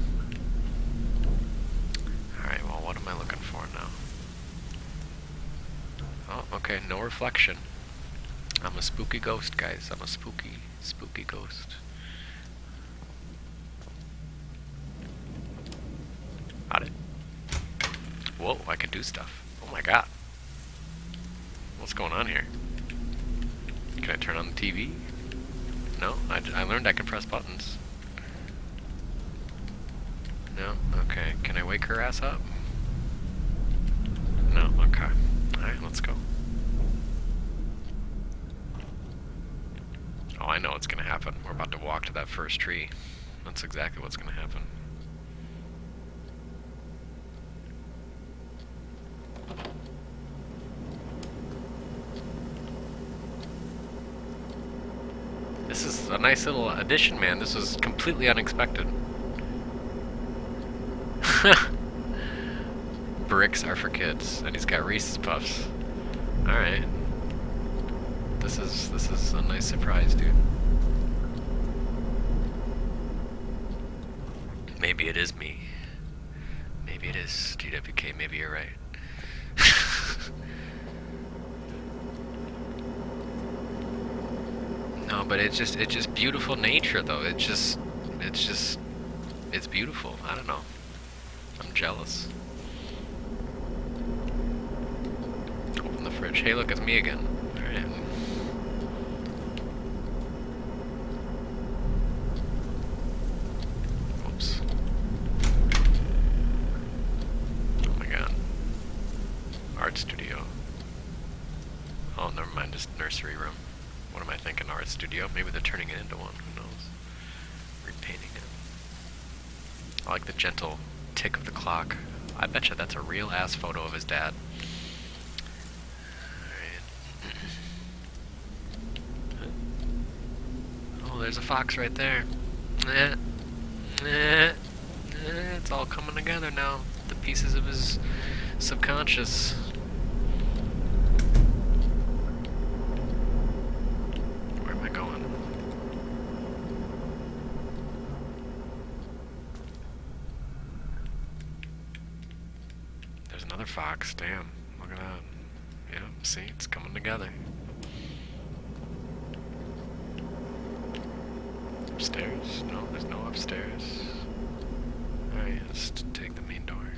Alright, well, what am I looking for now? Oh, okay, no reflection. I'm a spooky ghost, guys. I'm a spooky ghost. Got it. Whoa, I can do stuff. Oh my god. What's going on here? Can I turn on the TV? No? I learned I can press buttons. No? Okay. Can I wake her ass up? No? Okay. Alright, let's go. Oh, I know what's gonna happen. We're about to walk to that first tree. That's exactly what's gonna happen. This is a nice little addition, man. This was completely unexpected. Bricks are for kids, and he's got Reese's Puffs. Alright. This is a nice surprise, dude. Maybe it is me. Maybe it is GWK, maybe you're right. No, but it's just beautiful nature though. It's beautiful. I don't know. I'm jealous. Open the fridge. Hey, look, it's me again. Alright. Oops. Oh my god. Art studio. Oh, never mind, just nursery room. What am I thinking? Art studio? Maybe they're turning it into one. Who knows? Repainting it. I like the gentle tick of the clock. I betcha that's a real ass photo of his dad. Alright. Oh, there's a fox right there. It's all coming together now. The pieces of his subconscious. Another fox, damn, look at that. Yeah, see, it's coming together. Upstairs? No, there's no upstairs. Alright, let's take the main door.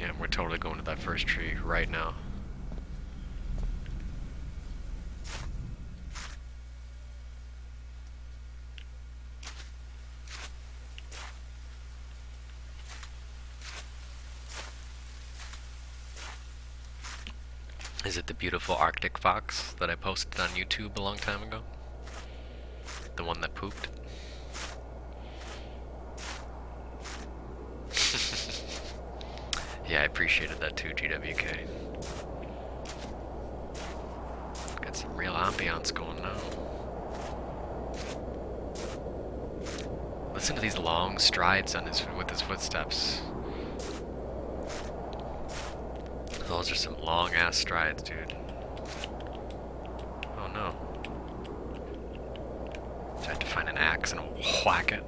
Yeah, we're totally going to that first tree right now. Is it the beautiful Arctic fox that I posted on YouTube a long time ago? The one that pooped? Yeah, I appreciated that too, GWK. Got some real ambiance going now. Listen to these long strides on with his footsteps. Those are some long ass strides, dude. Oh no. So I have to find an axe and whack it.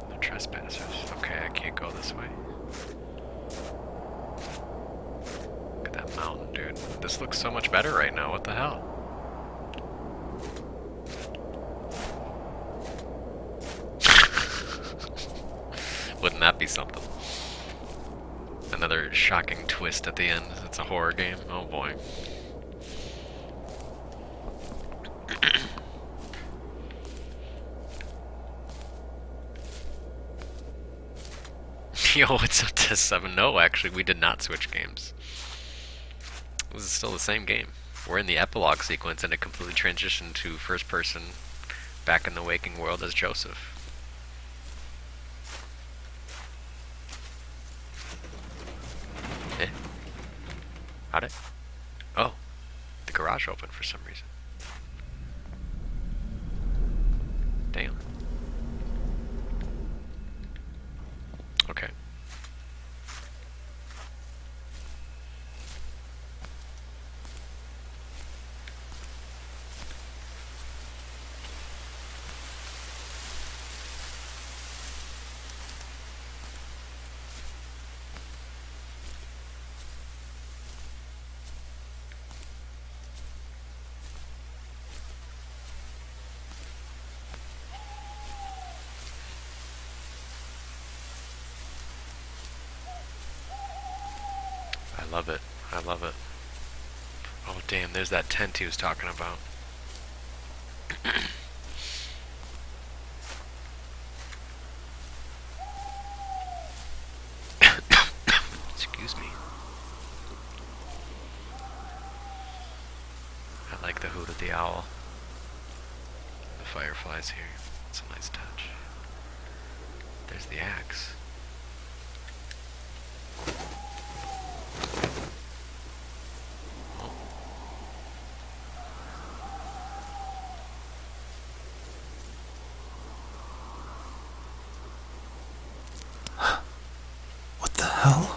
No trespassers. Okay, I can't go this way. Look at that mountain, dude. This looks so much better right now. What the hell? Wouldn't that be something? Another shocking twist at the end. It's a horror game. Oh boy. Yo, it's up to 7. No, actually, we did not switch games. This is still the same game. We're in the epilogue sequence, and it completely transitioned to first person, back in the waking world as Joseph. Eh? How'd it? Oh, the garage opened for some reason. Damn. Okay. I love it. I love it. Oh damn, there's that tent he was talking about. Excuse me. I like the hoot of the owl. The fireflies here. It's a nice touch. There's the axe. What the hell?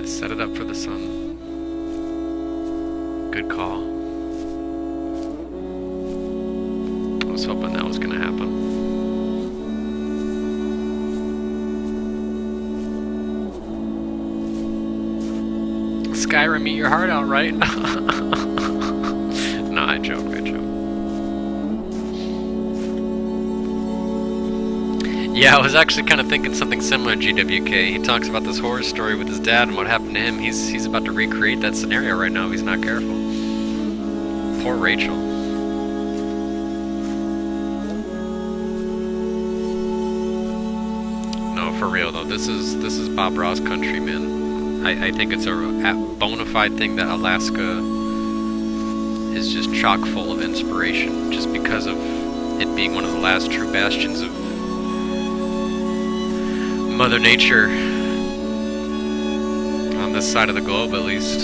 Set it up for the sun. Good call. I was hoping that was gonna happen. Skyrim, eat your heart out, right? No, I joke, I joke. Yeah, I was actually kind of thinking something similar, GWK. He talks about this horror story with his dad and what happened to him. He's about to recreate that scenario right now if he's not careful. Poor Rachel. No, for real though, this is Bob Ross country, man. I think it's a bona fide thing that Alaska is just chock full of inspiration, just because of it being one of the last true bastions of Mother Nature on this side of the globe, at least.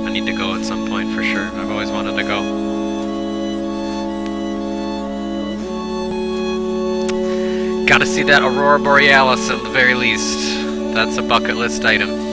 I need to go at some point for sure. I've always wanted to go. Gotta see that Aurora Borealis at the very least. That's a bucket list item.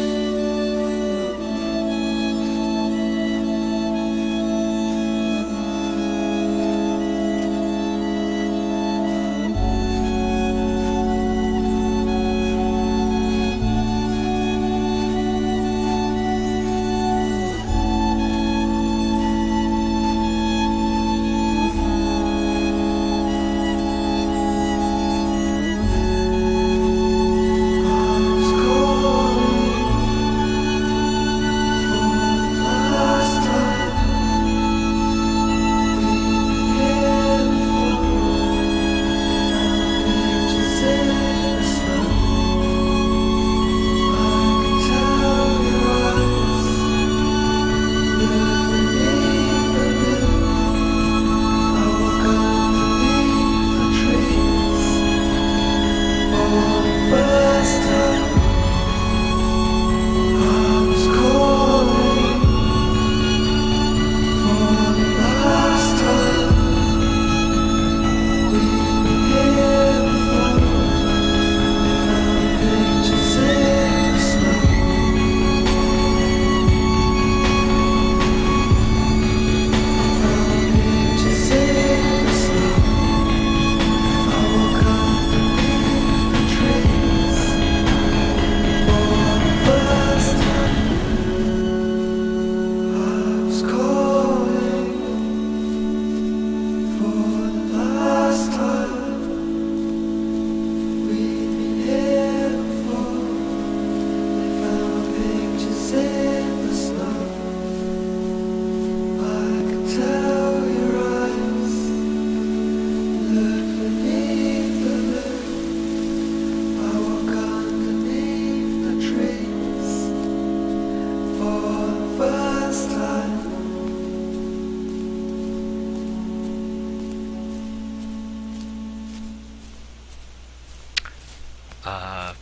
Uh,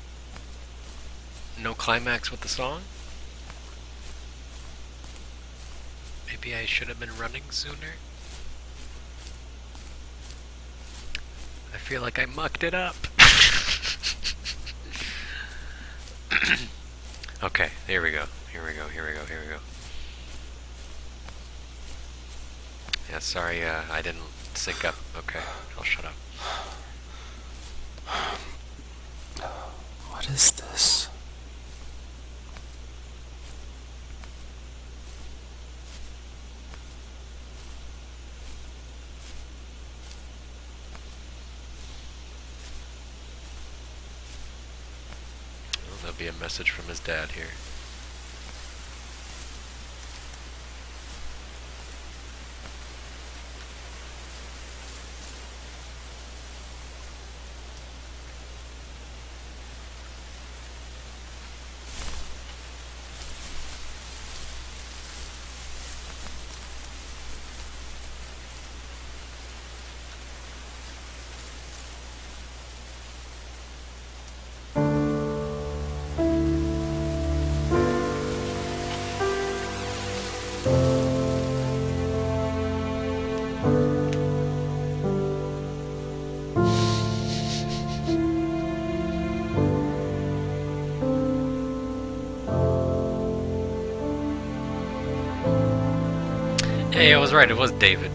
no climax with the song? Maybe I should have been running sooner? I feel like I mucked it up. Okay, here we go. Here we go. Yeah, sorry, I didn't sync up. Okay, I'll shut up. What is this? Well, there'll be a message from his dad here. Hey, I was right, it was David.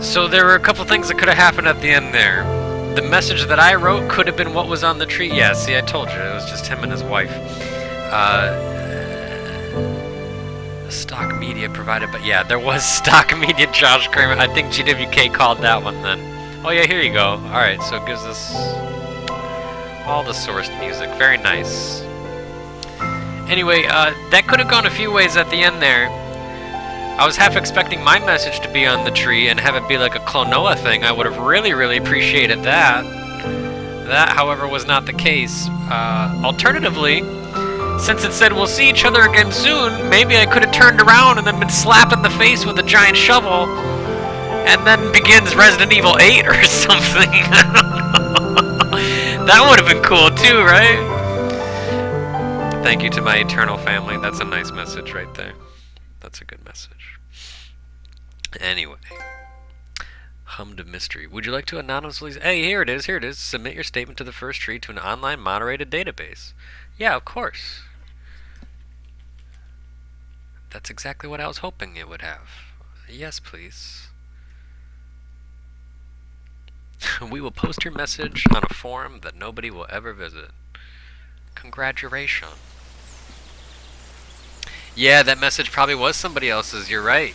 So there were a couple things that could have happened at the end there. The message that I wrote could have been what was on the tree. Yeah, see, I told you, it was just him and his wife. Stock media provided, but yeah, there was stock media, Josh Kramer. I think GWK called that one then. Oh yeah, here you go. Alright, so it gives us all the sourced music. Very nice. Anyway, that could have gone a few ways at the end there. I was half expecting my message to be on the tree and have it be like a Klonoa thing. I would have really appreciated that. That, however, was not the case. Alternatively, since it said we'll see each other again soon, maybe I could have turned around and then been slapped in the face with a giant shovel, and then begins Resident Evil 8 or something. That would have been cool too, right? Thank you to my eternal family. That's a nice message right there. That's a good message. Anyway. Hummed mystery. Would you like to anonymously... Hey, here it is. Submit your statement to the first tree to an online moderated database. Yeah, of course. That's exactly what I was hoping it would have. Yes, please. We will post your message on a forum that nobody will ever visit. Congratulations. Yeah, that message probably was somebody else's. You're right.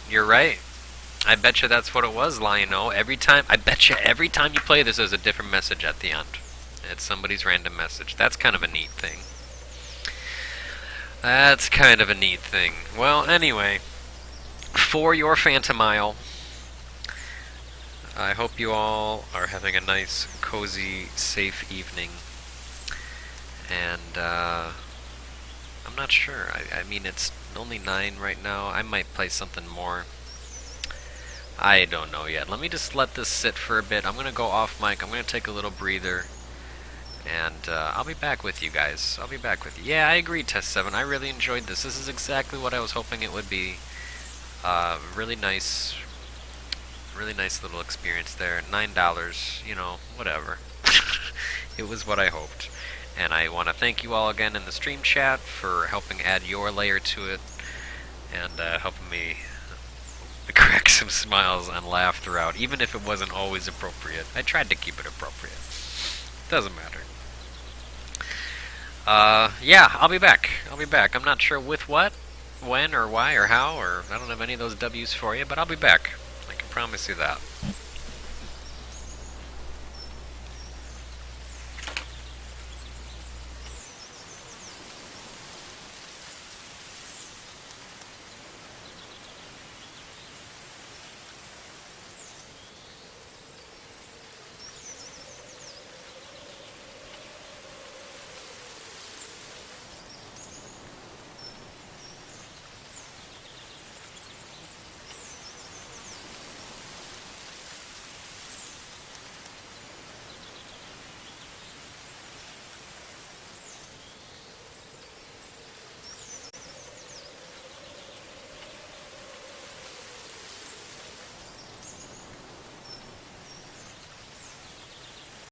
I bet you that's what it was, Lion-O. I bet you every time you play this, there's a different message at the end. It's somebody's random message. That's kind of a neat thing. Well, anyway, for your Phantomile, I hope you all are having a nice, cozy, safe evening. And, I'm not sure. I mean, it's only 9 right now. I might play something more. I don't know yet. Let me just let this sit for a bit. I'm going to go off mic. I'm going to take a little breather. And I'll be back with you guys. Yeah, I agree, Test 7. I really enjoyed this. This is exactly what I was hoping it would be. Really nice little experience there. $9, you know, whatever. It was what I hoped. And I want to thank you all again in the stream chat for helping add your layer to it. And helping me crack some smiles and laugh throughout, even if it wasn't always appropriate. I tried to keep it appropriate. Doesn't matter. Yeah, I'll be back. I'm not sure with what, when, or why, or how, or I don't have any of those W's for you, but I'll be back. I can promise you that.